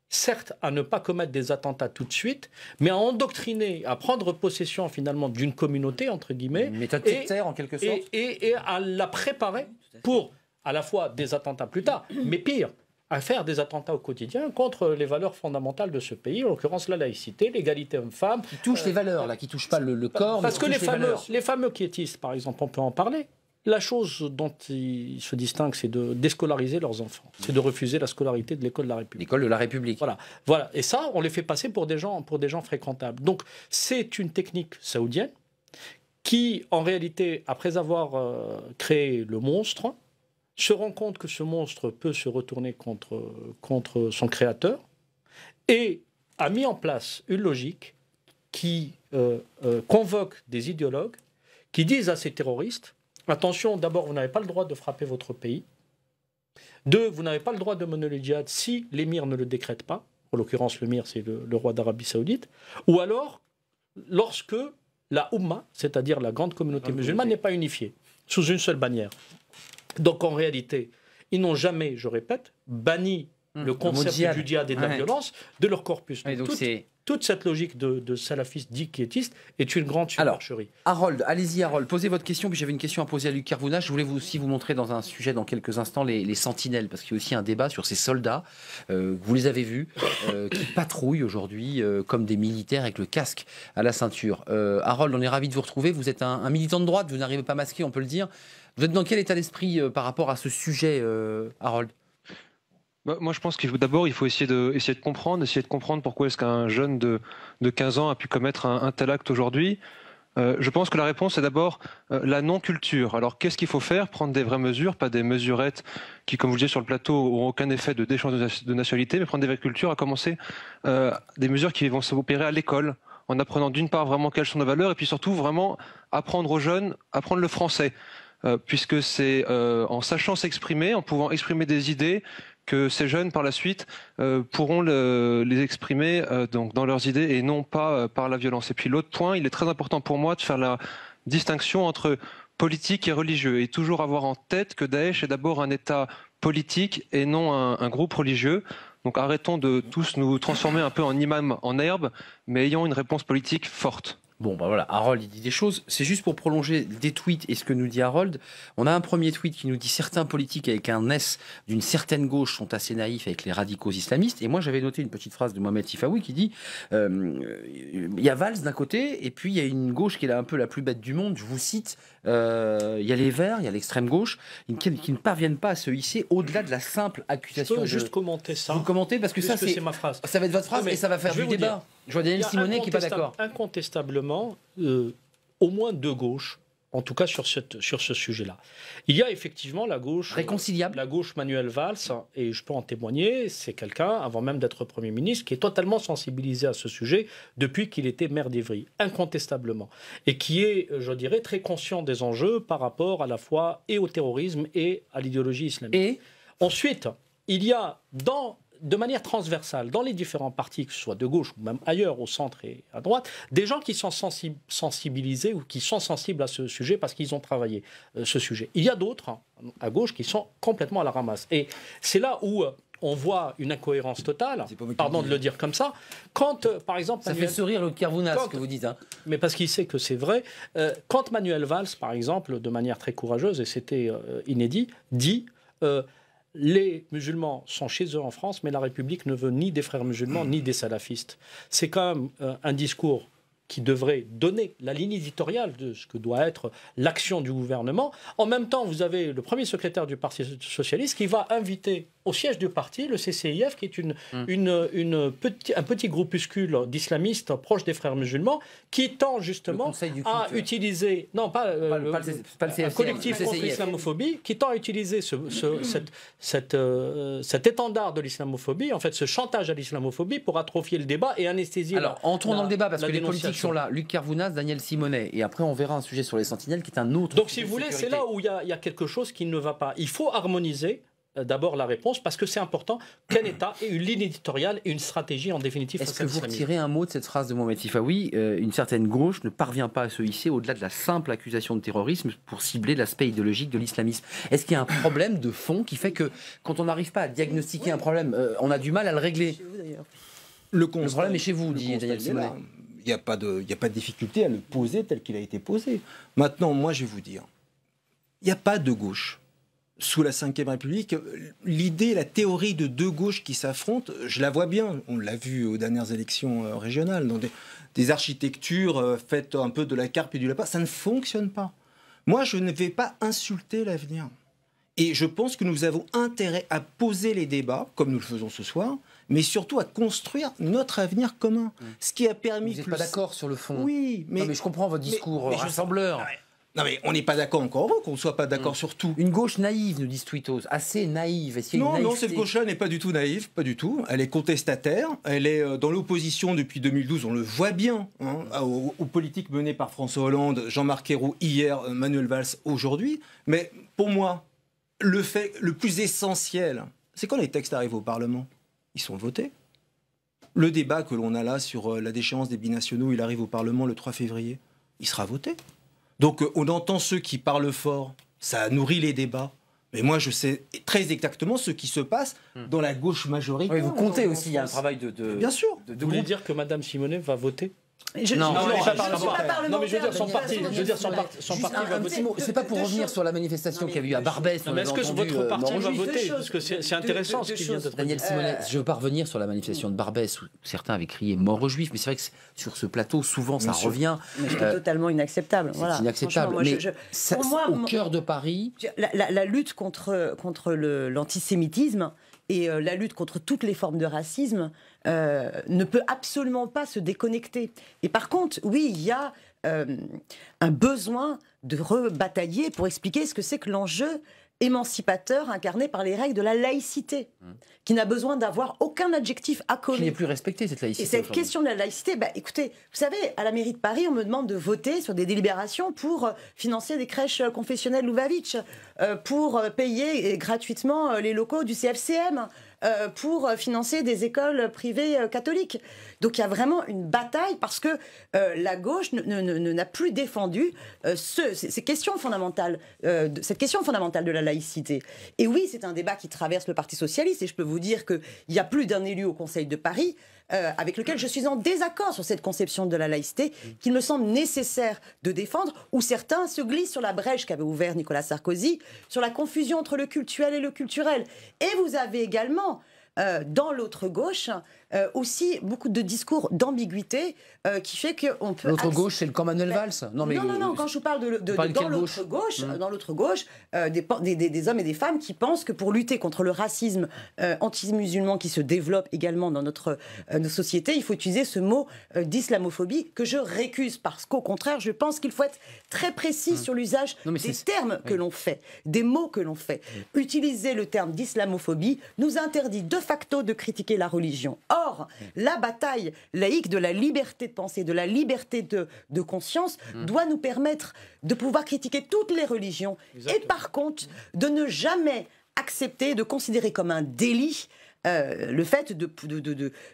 certes à ne pas commettre des attentats tout de suite, mais à endoctriner, à prendre possession finalement d'une communauté, entre guillemets, une méthode sectaire en quelque sorte, et à la préparer pour à la fois des attentats plus tard, mais pire, à faire des attentats au quotidien contre les valeurs fondamentales de ce pays, en l'occurrence la laïcité, l'égalité homme-femme. Qui touchent les valeurs, là, qui ne touchent pas le corps, parce mais que les fameux quiétistes, par exemple, on peut en parler. La chose dont ils se distinguent, c'est de déscolariser leurs enfants. C'est de refuser la scolarité de l'école de la République. L'école de la République. Voilà. Et ça, on les fait passer pour des gens fréquentables. Donc, c'est une technique saoudienne qui, en réalité, après avoir créé le monstre, se rend compte que ce monstre peut se retourner contre son créateur et a mis en place une logique qui convoquent des idéologues qui disent à ces terroristes, attention, d'abord, vous n'avez pas le droit de frapper votre pays. 2, vous n'avez pas le droit de mener le djihad si l'émir ne le décrète pas. En l'occurrence, l'émir, c'est le roi d'Arabie Saoudite. Ou alors, lorsque la Oumma, c'est-à-dire la grande communauté musulmane, n'est pas unifiée, sous une seule bannière. Donc, en réalité, ils n'ont jamais, je répète, banni le concept du djihad et de la violence de leur corpus. Donc, toute cette logique de salafistes dits quiétistes est une grande supercherie. Alors, Harold, allez-y Harold, posez votre question, puis j'avais une question à poser à Luc Carvounas. Je voulais aussi vous montrer dans un sujet dans quelques instants les sentinelles, parce qu'il y a aussi un débat sur ces soldats, vous les avez vus, qui patrouillent aujourd'hui comme des militaires avec le casque à la ceinture. Harold, on est ravis de vous retrouver, vous êtes un militant de droite, vous n'arrivez pas masqué, on peut le dire. Vous êtes dans quel état d'esprit par rapport à ce sujet, Harold ? Moi, je pense qu'il faut d'abord essayer de comprendre pourquoi est-ce qu'un jeune de 15 ans a pu commettre un tel acte aujourd'hui. Je pense que la réponse est d'abord la non-culture. Alors, qu'est-ce qu'il faut faire ? Prendre des vraies mesures, pas des mesurettes qui, comme vous le disiez sur le plateau, n'auront aucun effet de d'échange de nationalité, mais prendre des vraies cultures, à commencer des mesures qui vont s'opérer à l'école, en apprenant d'une part vraiment quelles sont nos valeurs, et puis surtout vraiment apprendre aux jeunes, apprendre le français. Puisque c'est en sachant s'exprimer, en pouvant exprimer des idées, que ces jeunes, par la suite, pourront les exprimer donc dans leurs idées et non pas par la violence. Et puis l'autre point, il est très important pour moi de faire la distinction entre politique et religieux, et toujours avoir en tête que Daesh est d'abord un État politique et non un groupe religieux. Donc arrêtons de tous nous transformer un peu en imams en herbe, mais ayons une réponse politique forte. Bon, bah voilà, Harold, il dit des choses. C'est juste pour prolonger des tweets et ce que nous dit Harold. On a un premier tweet qui nous dit « Certains politiques avec un S d'une certaine gauche sont assez naïfs avec les radicaux islamistes ». Et moi, j'avais noté une petite phrase de Mohamed Sifawi qui dit il y a Valls d'un côté, et puis il y a une gauche qui est un peu la plus bête du monde. Je vous cite, il y a les Verts, il y a l'extrême gauche, qui ne parviennent pas à se hisser au-delà de la simple accusation. Je peux juste commenter ça. Vous commentez parce que ça, c'est ma phrase. Ça va être votre phrase et ça va faire du débat. Je vois Daniel Simonet qui n'est pas d'accord. Incontestablement, au moins deux gauches, en tout cas sur ce sujet-là. Il y a effectivement la gauche réconciliable, la gauche Manuel Valls, et je peux en témoigner, c'est quelqu'un, avant même d'être Premier ministre, qui est totalement sensibilisé à ce sujet depuis qu'il était maire d'Ivry, incontestablement, et qui est, je dirais, très conscient des enjeux par rapport à la fois et au terrorisme et à l'idéologie islamique. Et ensuite, il y a de manière transversale, dans les différents partis, que ce soit de gauche ou même ailleurs, au centre et à droite, des gens qui sont sensibilisés ou qui sont sensibles à ce sujet parce qu'ils ont travaillé ce sujet. Il y a d'autres, à gauche, qui sont complètement à la ramasse. Et c'est là où on voit une incohérence totale, pardon de le dire comme ça, quand, par exemple... Ça fait sourire le Carvounas, ce que vous dites. Hein. Mais parce qu'il sait que c'est vrai. Quand Manuel Valls, par exemple, de manière très courageuse, et c'était inédit, dit... les musulmans sont chez eux en France, mais la République ne veut ni des frères musulmans, ni des salafistes. C'est quand même un discours qui devrait donner la ligne éditoriale de ce que doit être l'action du gouvernement. En même temps, vous avez le premier secrétaire du Parti socialiste qui va inviter au siège du parti le CCIF, qui est un petit groupuscule d'islamistes proche des frères musulmans, qui tend justement à utiliser... Non, pas le CFCM, collectif contre l'islamophobie, qui tend à utiliser cet étendard de l'islamophobie, en fait ce chantage à l'islamophobie pour atrophier le débat et anesthésier... Alors, entrons dans le débat, parce que les politiques sont là. Luc Carvounas, Daniel Simonet, et après on verra un sujet sur les sentinelles qui est un autre... Donc si vous voulez, c'est là où il y a quelque chose qui ne va pas. Il faut harmoniser d'abord la réponse, parce que c'est important qu'un État ait une ligne éditoriale et une stratégie en définitive. Est-ce que vous retirez un mot de cette phrase de Mohamed Sifawi, une certaine gauche ne parvient pas à se hisser au-delà de la simple accusation de terrorisme pour cibler l'aspect idéologique de l'islamisme? Est-ce qu'il y a un problème de fond qui fait que quand on n'arrive pas à diagnostiquer un problème, on a du mal à le régler? Le problème est chez vous, dit Daniel Simonet. Il n'y a pas de difficulté à le poser tel qu'il a été posé. Maintenant, moi, je vais vous dire, il n'y a pas de gauche. Sous la Ve République, l'idée, la théorie de deux gauches qui s'affrontent, je la vois bien. On l'a vu aux dernières élections régionales, dans des architectures faites un peu de la carpe et du lapin. Ça ne fonctionne pas. Moi, je ne vais pas insulter l'avenir. Et je pense que nous avons intérêt à poser les débats, comme nous le faisons ce soir, mais surtout à construire notre avenir commun. Ce qui a permis... Vous n'êtes pas d'accord sur le fond? Oui, mais... Non, mais je comprends votre discours rassembleur. Non mais on n'est pas d'accord encore heureux qu'on ne soit pas d'accord sur tout. Une gauche naïve, nous disent Twittos, assez naïve. Non, cette gauche-là n'est pas du tout naïve, pas du tout. Elle est contestataire, elle est dans l'opposition depuis 2012, on le voit bien, hein, aux politiques menées par François Hollande, Jean-Marc Ayrault hier, Manuel Valls aujourd'hui. Mais pour moi, le fait le plus essentiel, c'est quand les textes arrivent au Parlement, ils sont votés. Le débat que l'on a là sur la déchéance des binationaux, il arrive au Parlement le 3 février, il sera voté. Donc on entend ceux qui parlent fort, ça nourrit les débats. Mais moi, je sais très exactement ce qui se passe dans la gauche majoritaire. Oui, vous comptez aussi, il y a un travail de bien sûr. Vous voulez dire que Mme Simonet va voter? Non, mais je veux dire, son parti va voter. C'est pas pour revenir sur la manifestation qu'il y a eu à Barbès. Mais est-ce que votre parti va voter? Parce que c'est intéressant ce qui vient d'être dit. Daniel Simonet, je ne veux pas revenir sur la manifestation de Barbès où certains avaient crié mort aux Juifs, mais c'est vrai que sur ce plateau, souvent, ça revient. C'est totalement inacceptable. C'est inacceptable. Mais pour moi, au cœur de Paris, la lutte contre l'antisémitisme et la lutte contre toutes les formes de racisme ne peut absolument pas se déconnecter. Et par contre, oui, il y a un besoin de rebatailler pour expliquer ce que c'est que l'enjeu émancipateur incarné par les règles de la laïcité, qui n'a besoin d'avoir aucun adjectif accolé. Qui n'est plus respectée, cette laïcité. Et cette question de la laïcité, écoutez, vous savez, à la mairie de Paris, on me demande de voter sur des délibérations pour financer des crèches confessionnelles Louvavitch, pour payer gratuitement les locaux du CFCM, pour financer des écoles privées catholiques. Donc il y a vraiment une bataille parce que la gauche n'a plus défendu cette question fondamentale de la laïcité. Et oui, c'est un débat qui traverse le Parti socialiste et je peux vous dire qu'il y a plus d'un élu au Conseil de Paris avec lequel je suis en désaccord sur cette conception de la laïcité qu'il me semble nécessaire de défendre, où certains se glissent sur la brèche qu'avait ouvert Nicolas Sarkozy, sur la confusion entre le cultuel et le culturel. Et vous avez également, dans l'autre gauche, aussi beaucoup de discours d'ambiguïté qui fait qu'on peut... L'autre gauche, c'est le camp Manuel Valls? Non, quand je vous parle dans l'autre gauche, des hommes et des femmes qui pensent que pour lutter contre le racisme anti-musulman qui se développe également dans notre société, il faut utiliser ce mot d'islamophobie que je récuse parce qu'au contraire, je pense qu'il faut être très précis sur l'usage des termes que l'on fait, des mots que l'on fait. Utiliser le terme d'islamophobie nous interdit de facto de critiquer la religion. Or, la bataille laïque de la liberté de pensée, de la liberté de conscience, doit nous permettre de pouvoir critiquer toutes les religions. Exactement. Et par contre, de ne jamais accepter, de considérer comme un délit le fait de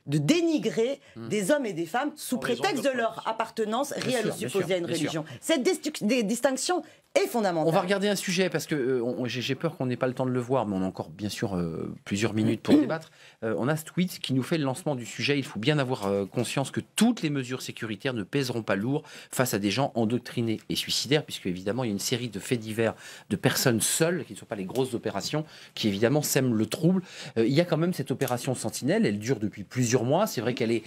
dénigrer des hommes et des femmes sous prétexte de leur appartenance réelle ou supposée à une religion. Cette distinction est fondamentale. On va regarder un sujet parce que j'ai peur qu'on n'ait pas le temps de le voir, mais on a encore bien sûr plusieurs minutes pour débattre. On a ce tweet qui nous fait le lancement du sujet. Il faut bien avoir conscience que toutes les mesures sécuritaires ne pèseront pas lourd face à des gens endoctrinés et suicidaires, puisque évidemment il y a une série de faits divers de personnes seules, qui ne sont pas les grosses opérations, qui évidemment sèment le trouble. Il y a quand même cette opération Sentinelle, elle dure depuis plusieurs mois. C'est vrai qu'elle est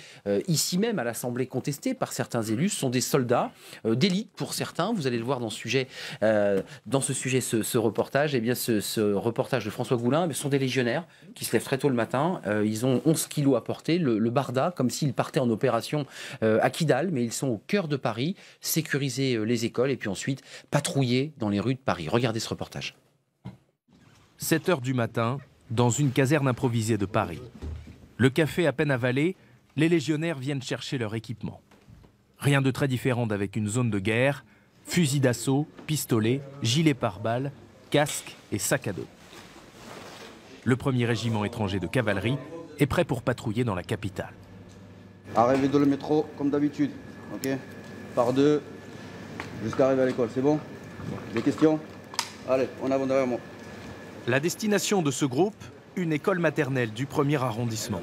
ici même à l'Assemblée contestée par certains élus. Ce sont des soldats d'élite pour certains. Vous allez le voir dans ce sujet, ce reportage. Eh bien, ce reportage de François Goulin, ce sont des légionnaires qui se lèvent très tôt le matin. Ils ont 11 kilos à porter, le barda, comme s'ils partaient en opération à Kidal, mais ils sont au cœur de Paris, sécuriser les écoles et puis ensuite patrouiller dans les rues de Paris. Regardez ce reportage. 7h du matin, dans une caserne improvisée de Paris. Le café à peine avalé, les légionnaires viennent chercher leur équipement. Rien de très différent d'avec une zone de guerre, fusils d'assaut, pistolets, gilets pare-balles, casques et sacs à dos. Le 1er régiment étranger de cavalerie est prêt pour patrouiller dans la capitale. Arrivez dans le métro comme d'habitude, ok? Par deux, jusqu'à arriver à l'école, c'est bon? Des questions? Allez, on avance derrière moi. La destination de ce groupe, une école maternelle du 1er arrondissement.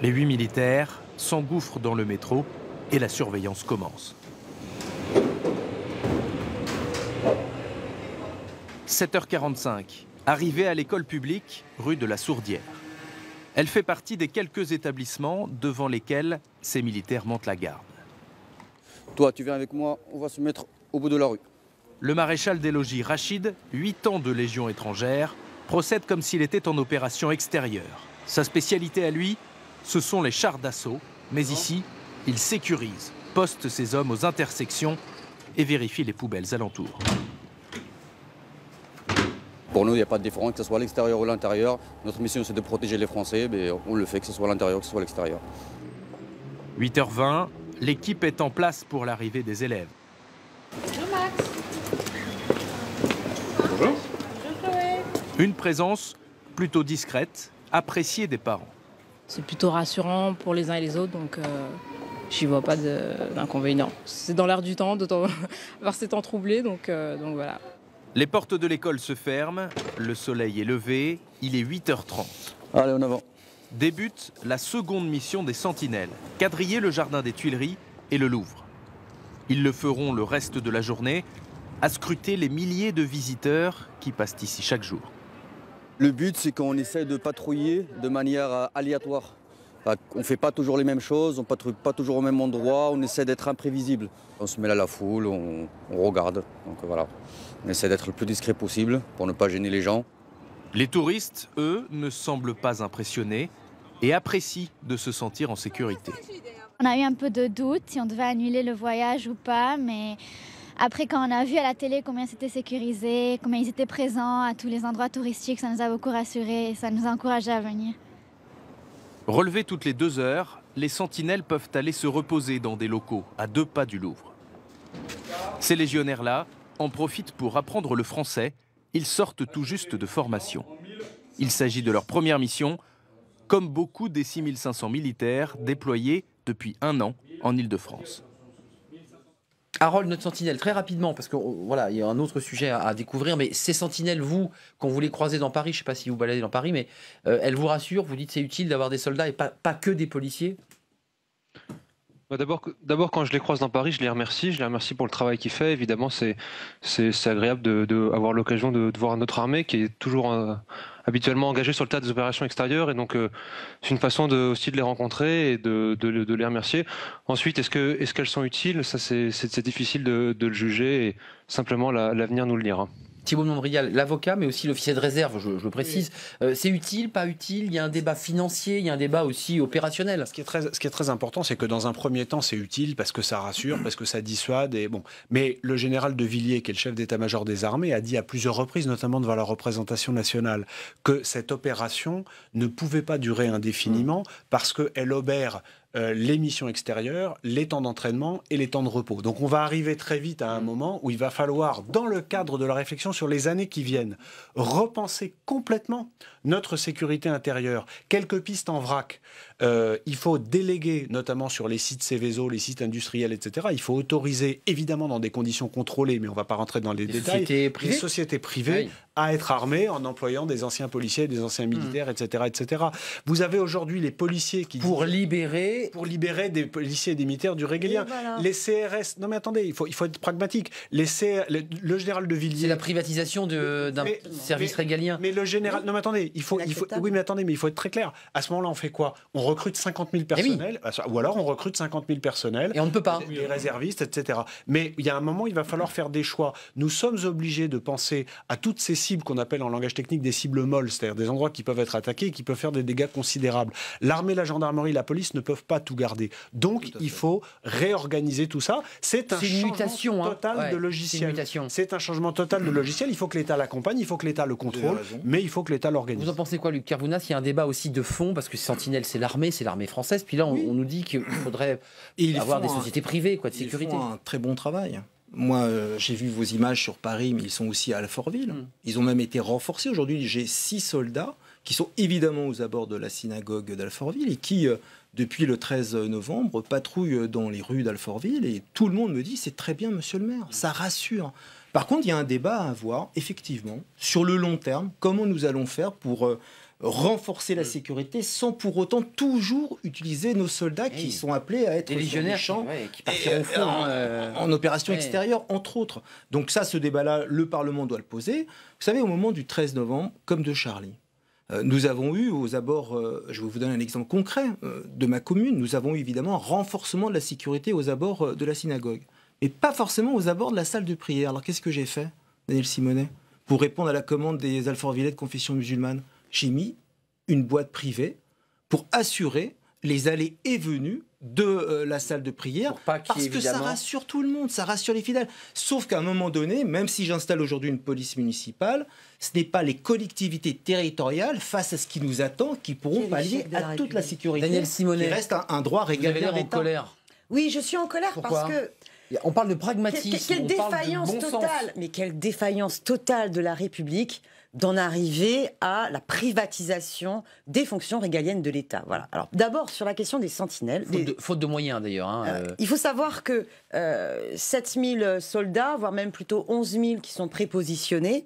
Les 8 militaires s'engouffrent dans le métro et la surveillance commence. 7h45, arrivée à l'école publique, rue de la Sourdière. Elle fait partie des quelques établissements devant lesquels ces militaires montent la garde. Toi, tu viens avec moi, on va se mettre au bout de la rue. Le maréchal des logis Rachid, 8 ans de Légion étrangère, procède comme s'il était en opération extérieure. Sa spécialité à lui, ce sont les chars d'assaut, mais ici, il sécurise poste ses hommes aux intersections et vérifie les poubelles alentours. Pour nous, il n'y a pas de différence, que ce soit à l'extérieur ou à l'intérieur. Notre mission, c'est de protéger les Français, mais on le fait, que ce soit à l'intérieur, que ce soit à l'extérieur. 8h20, l'équipe est en place pour l'arrivée des élèves. Bonjour Max. Bonjour. Bonjour Chloé. Une présence plutôt discrète, appréciée des parents. C'est plutôt rassurant pour les uns et les autres, donc j'y vois pas d'inconvénient. C'est dans l'air du temps, d'autant avoir ces temps troublés, donc voilà. Les portes de l'école se ferment, le soleil est levé, il est 8h30. Allez, en avant. Débute la seconde mission des sentinelles, quadriller le jardin des Tuileries et le Louvre. Ils le feront le reste de la journée, à scruter les milliers de visiteurs qui passent ici chaque jour. Le but, c'est qu'on essaie de patrouiller de manière aléatoire. On ne fait pas toujours les mêmes choses, on ne patrouille pas toujours au même endroit, on essaie d'être imprévisible. On se mêle à la foule, on regarde. Donc voilà, on essaie d'être le plus discret possible pour ne pas gêner les gens. Les touristes, eux, ne semblent pas impressionnés et apprécient de se sentir en sécurité. On a eu un peu de doute si on devait annuler le voyage ou pas, mais après quand on a vu à la télé combien c'était sécurisé, combien ils étaient présents à tous les endroits touristiques, ça nous a beaucoup rassurés et ça nous a encouragés à venir. Relevés toutes les 2 heures, les sentinelles peuvent aller se reposer dans des locaux à 2 pas du Louvre. Ces légionnaires-là en profitent pour apprendre le français. Ils sortent tout juste de formation. Il s'agit de leur première mission, comme beaucoup des 6500 militaires déployés depuis 1 an en Île-de-France. Harold, notre sentinelle, très rapidement, parce que voilà, il y a un autre sujet à découvrir, mais ces sentinelles, vous, quand vous les croisez dans Paris, je ne sais pas si vous baladez dans Paris, mais elles vous rassurent, vous dites c'est utile d'avoir des soldats et pas que des policiers? D'abord, quand je les croise dans Paris, je les remercie pour le travail qu'ils font. Évidemment, c'est agréable d'avoir l'occasion de voir notre armée qui est toujours habituellement engagée sur le tas des opérations extérieures. Et donc, c'est une façon aussi de les rencontrer et de les remercier. Ensuite, est-ce qu'elles sont utiles? Ça, c'est difficile de le juger et simplement l'avenir nous le dira. Thibault de Montbrial, l'avocat, mais aussi l'officier de réserve, je précise. C'est utile, pas utile? Il y a un débat financier, il y a un débat aussi opérationnel. Ce qui est très important, c'est que dans un premier temps, c'est utile parce que ça rassure, parce que ça dissuade. Mais le général de Villiers, qui est le chef d'état-major des armées, a dit à plusieurs reprises, notamment devant la représentation nationale, que cette opération ne pouvait pas durer indéfiniment parce qu'elle obère les missions extérieures, les temps d'entraînement et les temps de repos. Donc on va arriver très vite à un moment où il va falloir, dans le cadre de la réflexion sur les années qui viennent, repenser complètement notre sécurité intérieure. Quelques pistes en vrac. Il faut déléguer, notamment sur les sites Céveso, les sites industriels, etc. Il faut autoriser, évidemment dans des conditions contrôlées, mais on ne va pas rentrer dans les détails, les sociétés privées à être armées en employant des anciens policiers, des anciens militaires, etc., etc. Vous avez aujourd'hui les policiers qui... Pour libérer des policiers et des militaires du régalien. Voilà. Les CRS... Non mais attendez, il faut être pragmatique. Le général de Villiers... C'est la privatisation d'un service régalien. Mais le général... Non mais attendez, oui mais attendez, mais il faut être très clair. À ce moment-là, on fait quoi? On recrute 50 000 personnels, ou alors on recrute 50 000 personnels. Et on ne peut pas. Des réservistes, etc. Mais il y a un moment, il va falloir faire des choix. Nous sommes obligés de penser à toutes ces cibles qu'on appelle en langage technique des cibles molles, c'est-à-dire des endroits qui peuvent être attaqués et qui peuvent faire des dégâts considérables. L'armée, la gendarmerie, la police ne peuvent pas tout garder. Donc, il faut réorganiser tout ça. C'est un changement total de logiciel. C'est un changement total de logiciel. Il faut que l'État l'accompagne, il faut que l'État le contrôle, mais il faut que l'État l'organise. Vous en pensez quoi, Luc Carvounas? Il y a un débat aussi de fond, parce que Sentinelle, c'est l'armée française. Puis là, on nous dit qu'il faudrait avoir des sociétés privées de sécurité. Ils font un très bon travail. Moi, j'ai vu vos images sur Paris, mais ils sont aussi à Alfortville. Ils ont même été renforcés. Aujourd'hui, j'ai 6 soldats qui sont évidemment aux abords de la synagogue d'Alfortville et qui, depuis le 13 novembre, patrouillent dans les rues d'Alfortville. Et tout le monde me dit, c'est très bien, monsieur le maire, ça rassure. Par contre, il y a un débat à avoir, effectivement, sur le long terme. Comment nous allons faire pour renforcer la sécurité sans pour autant toujours utiliser nos soldats qui sont appelés à être sur les champs qui partiront au fond, en opération extérieure, entre autres. Donc ça, ce débat-là, le Parlement doit le poser. Vous savez, au moment du 13 novembre, comme de Charlie, nous avons eu aux abords, je vais vous donner un exemple concret de ma commune, nous avons eu évidemment un renforcement de la sécurité aux abords de la synagogue, et pas forcément aux abords de la salle de prière. Alors qu'est-ce que j'ai fait, Daniel Simonet, pour répondre à la commande des Alfortvillais de confession musulmane? J'ai mis une boîte privée pour assurer les allées et venues de la salle de prière, parce que ça rassure tout le monde, ça rassure les fidèles. Sauf qu'à un moment donné, même si j'installe aujourd'hui une police municipale, ce n'est pas les collectivités territoriales, face à ce qui nous attend, qui pourront pallier à toute la sécurité. Daniel Simonet, qui reste un droit régalien en colère. Oui, je suis en colère. Pourquoi ? Parce que... On parle de pragmatisme, quelle défaillance bon totale, sens. mais quelle défaillance totale de la République d'en arriver à la privatisation des fonctions régaliennes de l'État. Voilà. Alors d'abord sur la question des sentinelles. Faute de moyens d'ailleurs. Il faut savoir que 7000 soldats, voire même plutôt 11 000 qui sont prépositionnés.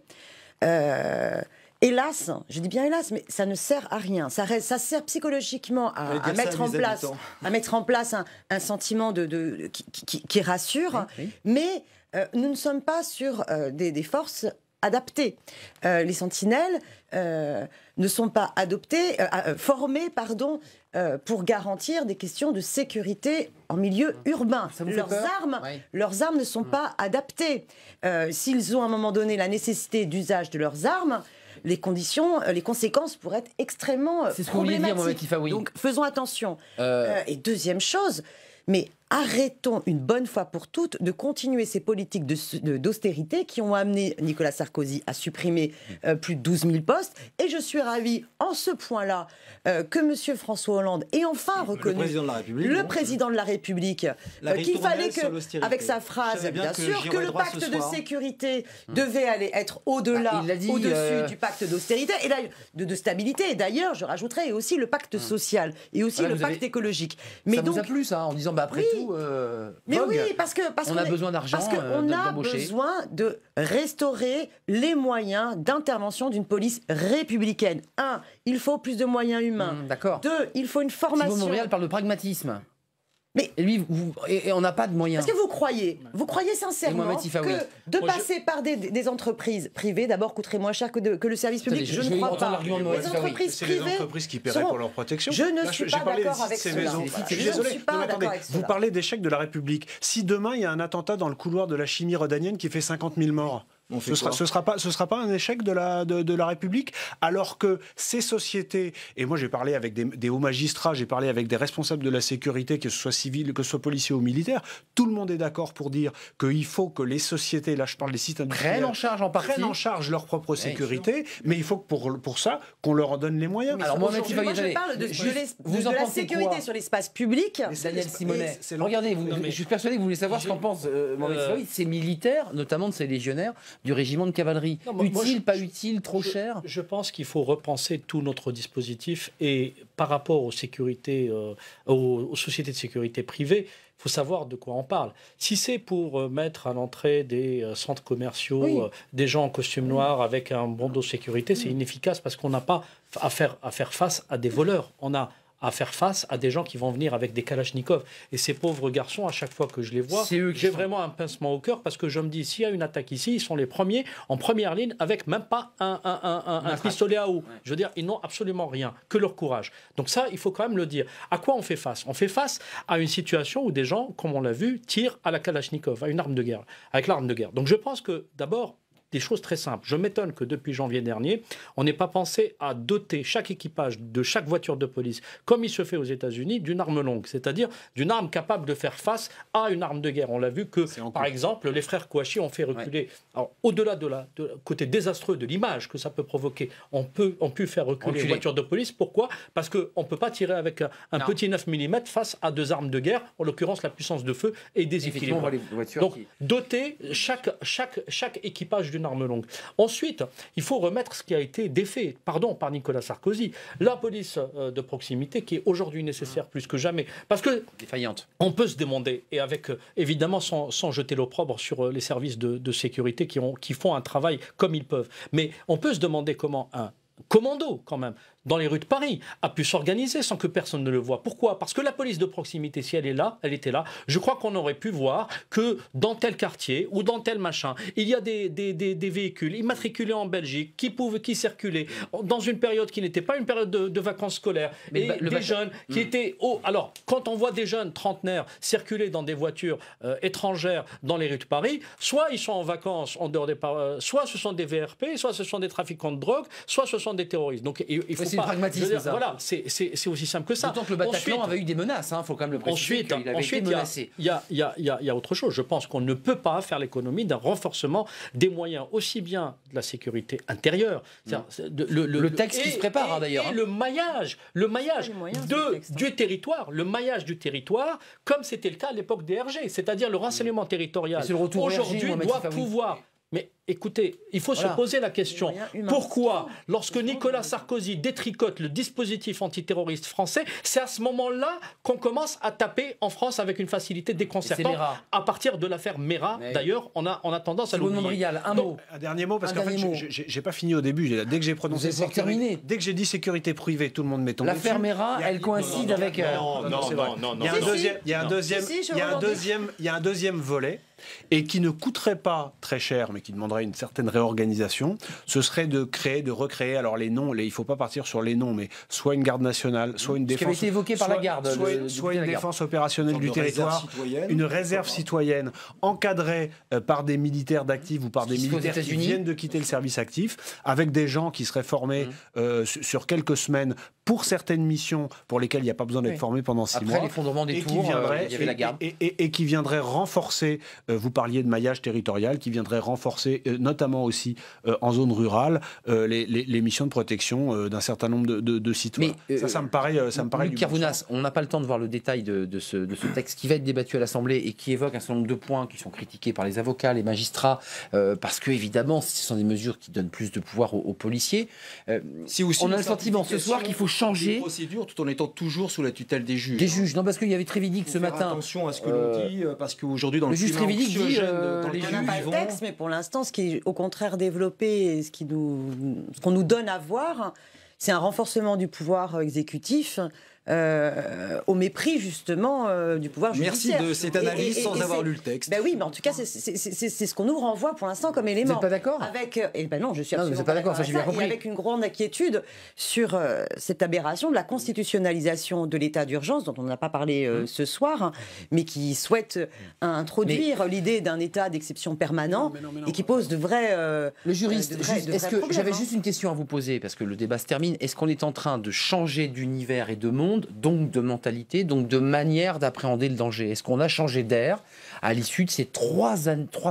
Hélas, je dis bien hélas, mais ça ne sert à rien. Ça sert psychologiquement à mettre en place un sentiment qui rassure, oui. Mais nous ne sommes pas sur des forces adaptées. Les sentinelles ne sont pas formées pour garantir des questions de sécurité en milieu urbain. Leurs armes ne sont pas adaptées. S'ils ont à un moment donné la nécessité d'usage de leurs armes, les conséquences pourraient être extrêmement problématiques. C'est ce que vous vouliez dire, Mohamed Tifaoui. Donc faisons attention. Et deuxième chose, mais arrêtons une bonne fois pour toutes de continuer ces politiques d'austérité qui ont amené Nicolas Sarkozy à supprimer plus de 12 000 postes. Et je suis ravie, en ce point-là, que M. François Hollande ait enfin reconnu le président de la République, qu'il fallait que, avec sa phrase, bien sûr, que le pacte de sécurité devait aller être au-delà, au-dessus du pacte d'austérité et de stabilité. Et d'ailleurs, je rajouterais aussi le pacte social et aussi le pacte écologique. Mais ça vous a plu, ça, en disant, après tout, mais oui, parce on a besoin d'argent, parce qu'on a besoin de restaurer les moyens d'intervention d'une police républicaine. 1, il faut plus de moyens humains. D'accord. 2, il faut une formation. Thibault Monbrial parle de pragmatisme. Mais et lui, on n'a pas de moyens. Est-ce que vous croyez sincèrement que de passer par des entreprises privées, d'abord, coûterait moins cher que le service public? Je ne crois pas. Les entreprises privées, c'est les entreprises qui paieraient pour leur protection. Je ne suis pas d'accord avec cela. Vous parlez d'échec de la République. Si demain, il y a un attentat dans le couloir de la chimie rhodanienne qui fait 50 000 morts, ce sera pas un échec de la République, alors que ces sociétés, et moi j'ai parlé avec des hauts magistrats, j'ai parlé avec des responsables de la sécurité, que ce soit civils, que ce soit policiers ou militaires, tout le monde est d'accord pour dire qu'il faut que les sociétés, là je parle des sites industriels, prennent en charge leur propre sécurité, mais il faut que pour ça qu'on leur en donne les moyens. Alors moi je parle de la sécurité sur l'espace public. Daniel Simonet, regardez, je suis persuadé que vous voulez savoir ce qu'en pense Mohamed Tifaoui, ces militaires, notamment de ces légionnaires du régiment de cavalerie. Pas utile, trop cher? Je pense qu'il faut repenser tout notre dispositif et par rapport aux sécurités, aux sociétés de sécurité privées, il faut savoir de quoi on parle. Si c'est pour mettre à l'entrée des centres commerciaux des gens en costume noir avec un bandeau de sécurité, c'est inefficace parce qu'on n'a pas à faire face à des voleurs. On a à faire face à des gens qui vont venir avec des kalachnikovs. Et ces pauvres garçons, à chaque fois que je les vois, j'ai vraiment un pincement au cœur parce que je me dis, s'il y a une attaque ici, ils sont les premiers, en première ligne, avec même pas un pistolet à eau. Ouais. Je veux dire, ils n'ont absolument rien, que leur courage. Donc ça, il faut quand même le dire. À quoi on fait face? On fait face à une situation où des gens, comme on l'a vu, tirent à la kalachnikov, à une arme de guerre, avec l'arme de guerre. Donc je pense que, d'abord, des choses très simples. Je m'étonne que depuis janvier dernier, on n'ait pas pensé à doter chaque équipage de chaque voiture de police, comme il se fait aux États-Unis, d'une arme longue, c'est-à-dire d'une arme capable de faire face à une arme de guerre. On l'a vu que, par exemple, les frères Kouachi ont fait reculer. Alors, au-delà de côté désastreux de l'image que ça peut provoquer, on pu faire reculer les voitures de police. Pourquoi? Parce qu'on ne peut pas tirer avec un petit 9 mm face à deux armes de guerre, en l'occurrence la puissance de feu est déséquilibrée. Donc, doter chaque équipage d'une arme longue. Ensuite, il faut remettre ce qui a été défait, par Nicolas Sarkozy. La police de proximité qui est aujourd'hui nécessaire plus que jamais. Parce que défaillante. On peut se demander, et avec évidemment sans jeter l'opprobre sur les services de sécurité qui font un travail comme ils peuvent, mais on peut se demander comment un commando, quand même, dans les rues de Paris, a pu s'organiser sans que personne ne le voie. Pourquoi? Parce que la police de proximité, si elle était là, je crois qu'on aurait pu voir que dans tel quartier ou dans tel machin, il y a des véhicules immatriculés en Belgique qui circulaient dans une période qui n'était pas une période de vacances scolaires. Mais et des jeunes qui étaient... Alors, quand on voit des jeunes trentenaires circuler dans des voitures étrangères dans les rues de Paris, soit ils sont en vacances en dehors des... soit ce sont des VRP, soit ce sont des trafiquants de drogue, soit ce sont des terroristes. Donc il faut c'est le pragmatisme, je veux dire, ça. voilà, c'est aussi simple que ça. D'autant que le Bataclan avait eu des menaces, il faut quand même le préciser. Ensuite, il y a autre chose. Je pense qu'on ne peut pas faire l'économie d'un renforcement des moyens aussi bien de la sécurité intérieure. Le texte qui se prépare d'ailleurs. Et le maillage du territoire, comme c'était le cas à l'époque des RG, c'est-à-dire le renseignement territorial. Aujourd'hui doit pouvoir. Mais écoutez, il faut se poser la question, pourquoi, lorsque Nicolas Sarkozy détricote le dispositif antiterroriste français, c'est à ce moment-là qu'on commence à taper en France avec une facilité déconcertante, à partir de l'affaire Mera. D'ailleurs, on a tendance à l'oublier. Un dernier mot, parce qu'en fait, j'ai pas fini au début. Dès que j'ai prononcé sécurité, dès que j'ai dit sécurité privée, tout le monde m'est tombé dessus. L'affaire Mera, elle coïncide avec... Non. Il y a un deuxième volet. Et qui ne coûterait pas très cher, mais qui demanderait une certaine réorganisation, ce serait de recréer, alors les noms, il ne faut pas partir sur les noms, mais soit une garde nationale, soit une défense... Ce qui avait été évoqué par la garde. Soit une défense opérationnelle du territoire, une réserve citoyenne, encadrée par des militaires d'actifs ou par des militaires qui viennent de quitter le service actif, avec des gens qui seraient formés sur quelques semaines pour certaines missions pour lesquelles il n'y a pas besoin d'être formé pendant 6 mois. Après l'effondrement des tours, il y avait la garde. Et qui viendraient renforcer, vous parliez de maillage territorial, qui viendrait renforcer, notamment aussi en zone rurale, les missions de protection d'un certain nombre de citoyens. Ça me paraît Luc Carvounas, on n'a pas le temps de voir le détail de ce texte qui va être débattu à l'Assemblée et qui évoque un certain nombre de points qui sont critiqués par les avocats, les magistrats, parce que évidemment, ce sont des mesures qui donnent plus de pouvoir aux policiers. On a le sentiment ce soir qu'il faut changer les procédures tout en étant toujours sous la tutelle des juges. Des juges, non, parce qu'il y avait Trévidic ce matin. Attention à ce que l'on dit, parce qu'aujourd'hui dans le juge Trévidic dit, on n'a pas le texte, mais pour l'instant, ce qui est au contraire développé, et ce qu'on nous donne à voir, c'est un renforcement du pouvoir exécutif. Au mépris justement du pouvoir judiciaire. Merci de cette analyse sans avoir lu le texte. Ben oui, mais en tout cas, c'est ce qu'on nous renvoie pour l'instant comme élément. Vous n'êtes pas d'accord ? Non, je suis absolument pas d'accord. Ça, j'ai bien compris. Et avec une grande inquiétude sur cette aberration de la constitutionnalisation de l'état d'urgence, dont on n'a pas parlé ce soir, mais qui souhaite introduire l'idée d'un état d'exception permanent et qui pose de vrais. Le juriste, j'avais juste une question à vous poser parce que le débat se termine. Est-ce qu'on est en train de changer d'univers et de monde, donc de mentalité, donc de manière d'appréhender le danger? Est-ce qu'on a changé d'air à l'issue de ces trois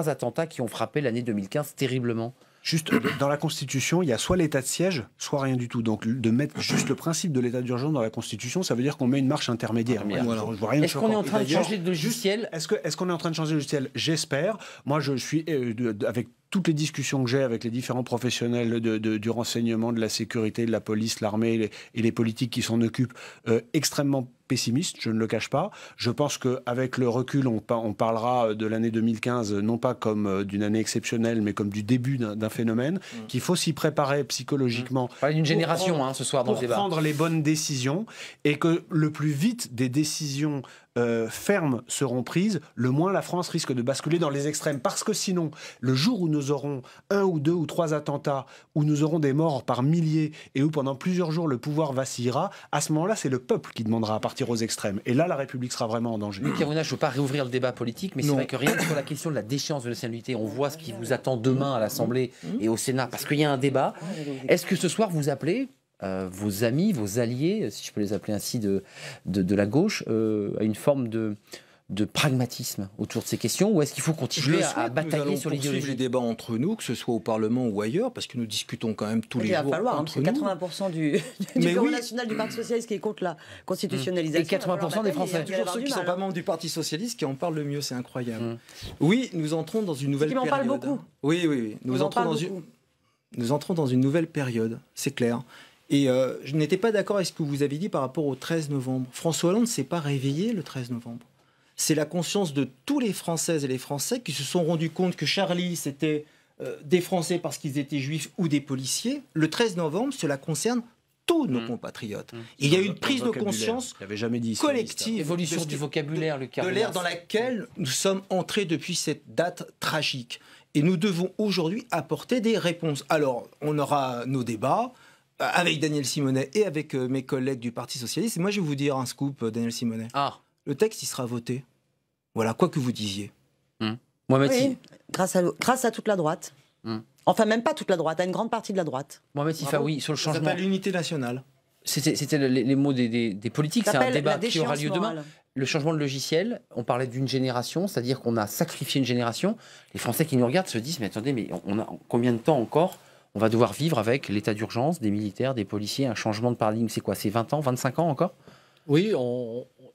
attentats qui ont frappé l'année 2015 terriblement? Juste, dans la Constitution, il y a soit l'état de siège, soit rien du tout. Donc, de mettre juste le principe de l'état d'urgence dans la Constitution, ça veut dire qu'on met une marche intermédiaire. Est-ce qu'on est en train de changer de logiciel? Est-ce qu'on est en train de changer de logiciel? J'espère. Moi, je suis, avec toutes les discussions que j'ai avec les différents professionnels du renseignement, de la sécurité, de la police, l'armée et les politiques qui s'en occupent, extrêmement pessimiste, je ne le cache pas. Je pense qu'avec le recul, on parlera de l'année 2015, non pas comme d'une année exceptionnelle, mais comme du début d'un phénomène, qu'il faut s'y préparer psychologiquement. On parle d'une génération ce soir dans le débat. Pour prendre les bonnes décisions, et que le plus vite des décisions fermes seront prises, le moins la France risque de basculer dans les extrêmes. Parce que sinon, le jour où nous aurons 1 ou 2 ou 3 attentats, où nous aurons des morts par milliers, et où pendant plusieurs jours le pouvoir vacillera, à ce moment-là, c'est le peuple qui demandera à partir aux extrêmes. Et là, la République sera vraiment en danger. Luc Carvounas, je ne veux pas réouvrir le débat politique, mais c'est vrai que rien que sur la question de la déchéance de la nationalité, on voit ce qui vous attend demain à l'Assemblée et au Sénat, parce qu'il y a un débat. Est-ce que ce soir, vous appelez vos amis, vos alliés, si je peux les appeler ainsi, de la gauche, à une forme de pragmatisme autour de ces questions, ou est-ce qu'il faut continuer à batailler sur l'idéologie? Les débats entre nous, que ce soit au Parlement ou ailleurs, parce que nous discutons quand même tous les jours. Il va falloir, entre 80% du Bureau national du Parti socialiste qui est contre la constitutionnalisation. Et 80% des Français. Toujours ceux qui ne sont pas membres du Parti socialiste qui en parlent le mieux, c'est incroyable. Oui, nous entrons dans une nouvelle période. Qui m'en parlent beaucoup. Oui. Nous entrons dans une nouvelle période, c'est clair. Et je n'étais pas d'accord avec ce que vous avez dit par rapport au 13 novembre. François Hollande ne s'est pas réveillé le 13 novembre. C'est la conscience de tous les Françaises et les Français qui se sont rendus compte que Charlie, c'était des Français parce qu'ils étaient juifs ou des policiers. Le 13 novembre, cela concerne tous nos compatriotes. Il y a eu une prise de conscience collective. Évolution du vocabulaire, le de l'ère dans laquelle nous sommes entrés depuis cette date tragique. Et nous devons aujourd'hui apporter des réponses. Alors, on aura nos débats avec Daniel Simonet et avec mes collègues du Parti socialiste. Et moi, je vais vous dire un scoop, Daniel Simonet. Le texte, il sera voté. Voilà, quoi que vous disiez. Oui, grâce à toute la droite. Enfin, même pas toute la droite, à une grande partie de la droite. Mohamed Sifaoui, sur le changement. Ça s'appelle l'unité nationale. C'était les mots des politiques, c'est un débat qui aura lieu demain. Morale. Le changement de logiciel, on parlait d'une génération, c'est-à-dire qu'on a sacrifié une génération. Les Français qui nous regardent se disent, mais attendez, mais on a combien de temps encore on va devoir vivre avec l'état d'urgence, des militaires, des policiers, un changement de paradigme, c'est quoi? C'est 20 ans, 25 ans encore? Oui,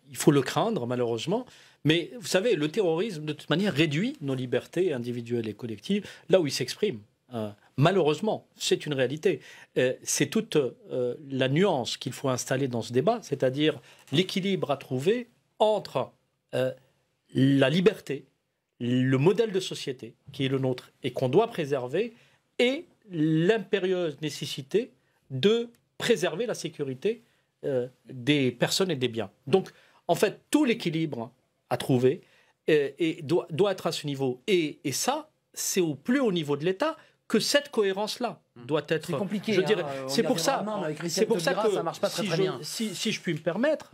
il faut le craindre, malheureusement. Mais vous savez, le terrorisme, de toute manière, réduit nos libertés individuelles et collectives là où il s'exprime. Malheureusement, c'est une réalité. C'est toute la nuance qu'il faut installer dans ce débat, c'est-à-dire l'équilibre à trouver entre la liberté, le modèle de société qui est le nôtre et qu'on doit préserver, et l'impérieuse nécessité de préserver la sécurité des personnes et des biens. Donc, en fait, tout l'équilibre à trouver doit être à ce niveau. Et ça, c'est au plus haut niveau de l'État que cette cohérence-là doit être. C'est compliqué. Je dirais, c'est pour ça que ça marche pas très bien. Si je puis me permettre,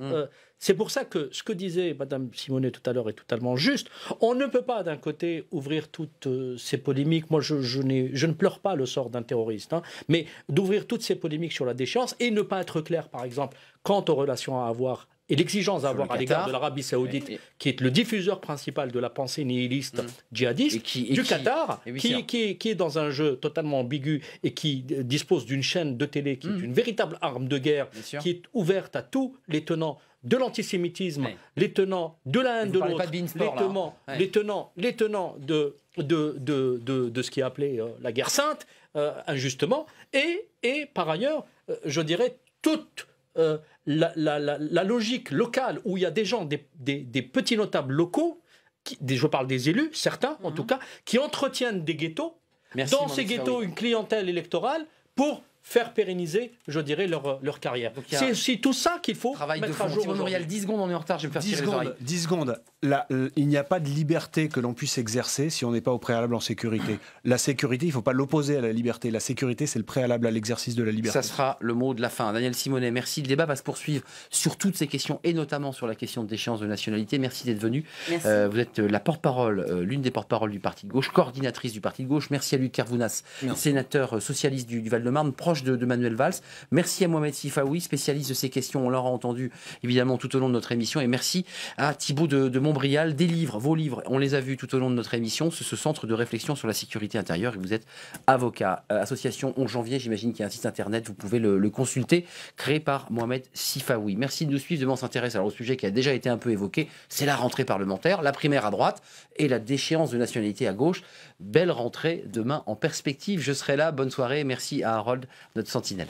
c'est pour ça que ce que disait Madame Simonet tout à l'heure est totalement juste. On ne peut pas d'un côté ouvrir toutes ces polémiques. Moi, je ne pleure pas le sort d'un terroriste, mais d'ouvrir toutes ces polémiques sur la déchéance et ne pas être clair, par exemple, quant aux relations à avoir et l'exigence à avoir à l'égard de l'Arabie Saoudite, qui est le diffuseur principal de la pensée nihiliste djihadiste, du Qatar, qui est dans un jeu totalement ambigu et qui dispose d'une chaîne de télé qui est une véritable arme de guerre, qui est ouverte à tous les tenants de l'antisémitisme, les tenants de la haine de l'autre, les tenants de ce qui est appelé la guerre sainte, injustement, et par ailleurs, je dirais, toute la logique locale où il y a des gens, des petits notables locaux, je parle des élus, certains en tout cas, qui entretiennent des ghettos, dans ces ghettos une clientèle électorale pour faire pérenniser, je dirais, leur carrière. C'est aussi tout ça qu'il faut mettre à jour. Muriel, 10 secondes, on est en retard, je vais me faire tirer les oreilles. 10 secondes. Il n'y a pas de liberté que l'on puisse exercer si on n'est pas au préalable en sécurité. La sécurité, il ne faut pas l'opposer à la liberté. La sécurité, c'est le préalable à l'exercice de la liberté. Ça sera le mot de la fin. Daniel Simonet, merci. Le débat va se poursuivre sur toutes ces questions et notamment sur la question de déchéance de nationalité. Merci d'être venu. Vous êtes la porte-parole, l'une des porte-paroles du Parti de gauche, coordinatrice du Parti de gauche. Merci à Luc Kervounas, sénateur socialiste du Val-de-Marne, proche de Manuel Valls. Merci à Mohamed Sifaoui, spécialiste de ces questions. On l'aura entendu évidemment tout au long de notre émission. Et merci à Thibaut de Montbrial. Vos livres, on les a vus tout au long de notre émission. C'est ce centre de réflexion sur la sécurité intérieure. Et vous êtes avocat. Association 11 janvier, j'imagine qu'il y a un site internet. Vous pouvez le consulter, créé par Mohamed Sifaoui. Merci de nous suivre. Demain, on s'intéresse au sujet qui a déjà été un peu évoqué. C'est la rentrée parlementaire, la primaire à droite et la déchéance de nationalité à gauche. Belle rentrée demain en perspective. Je serai là. Bonne soirée. Merci à Harold, notre sentinelle.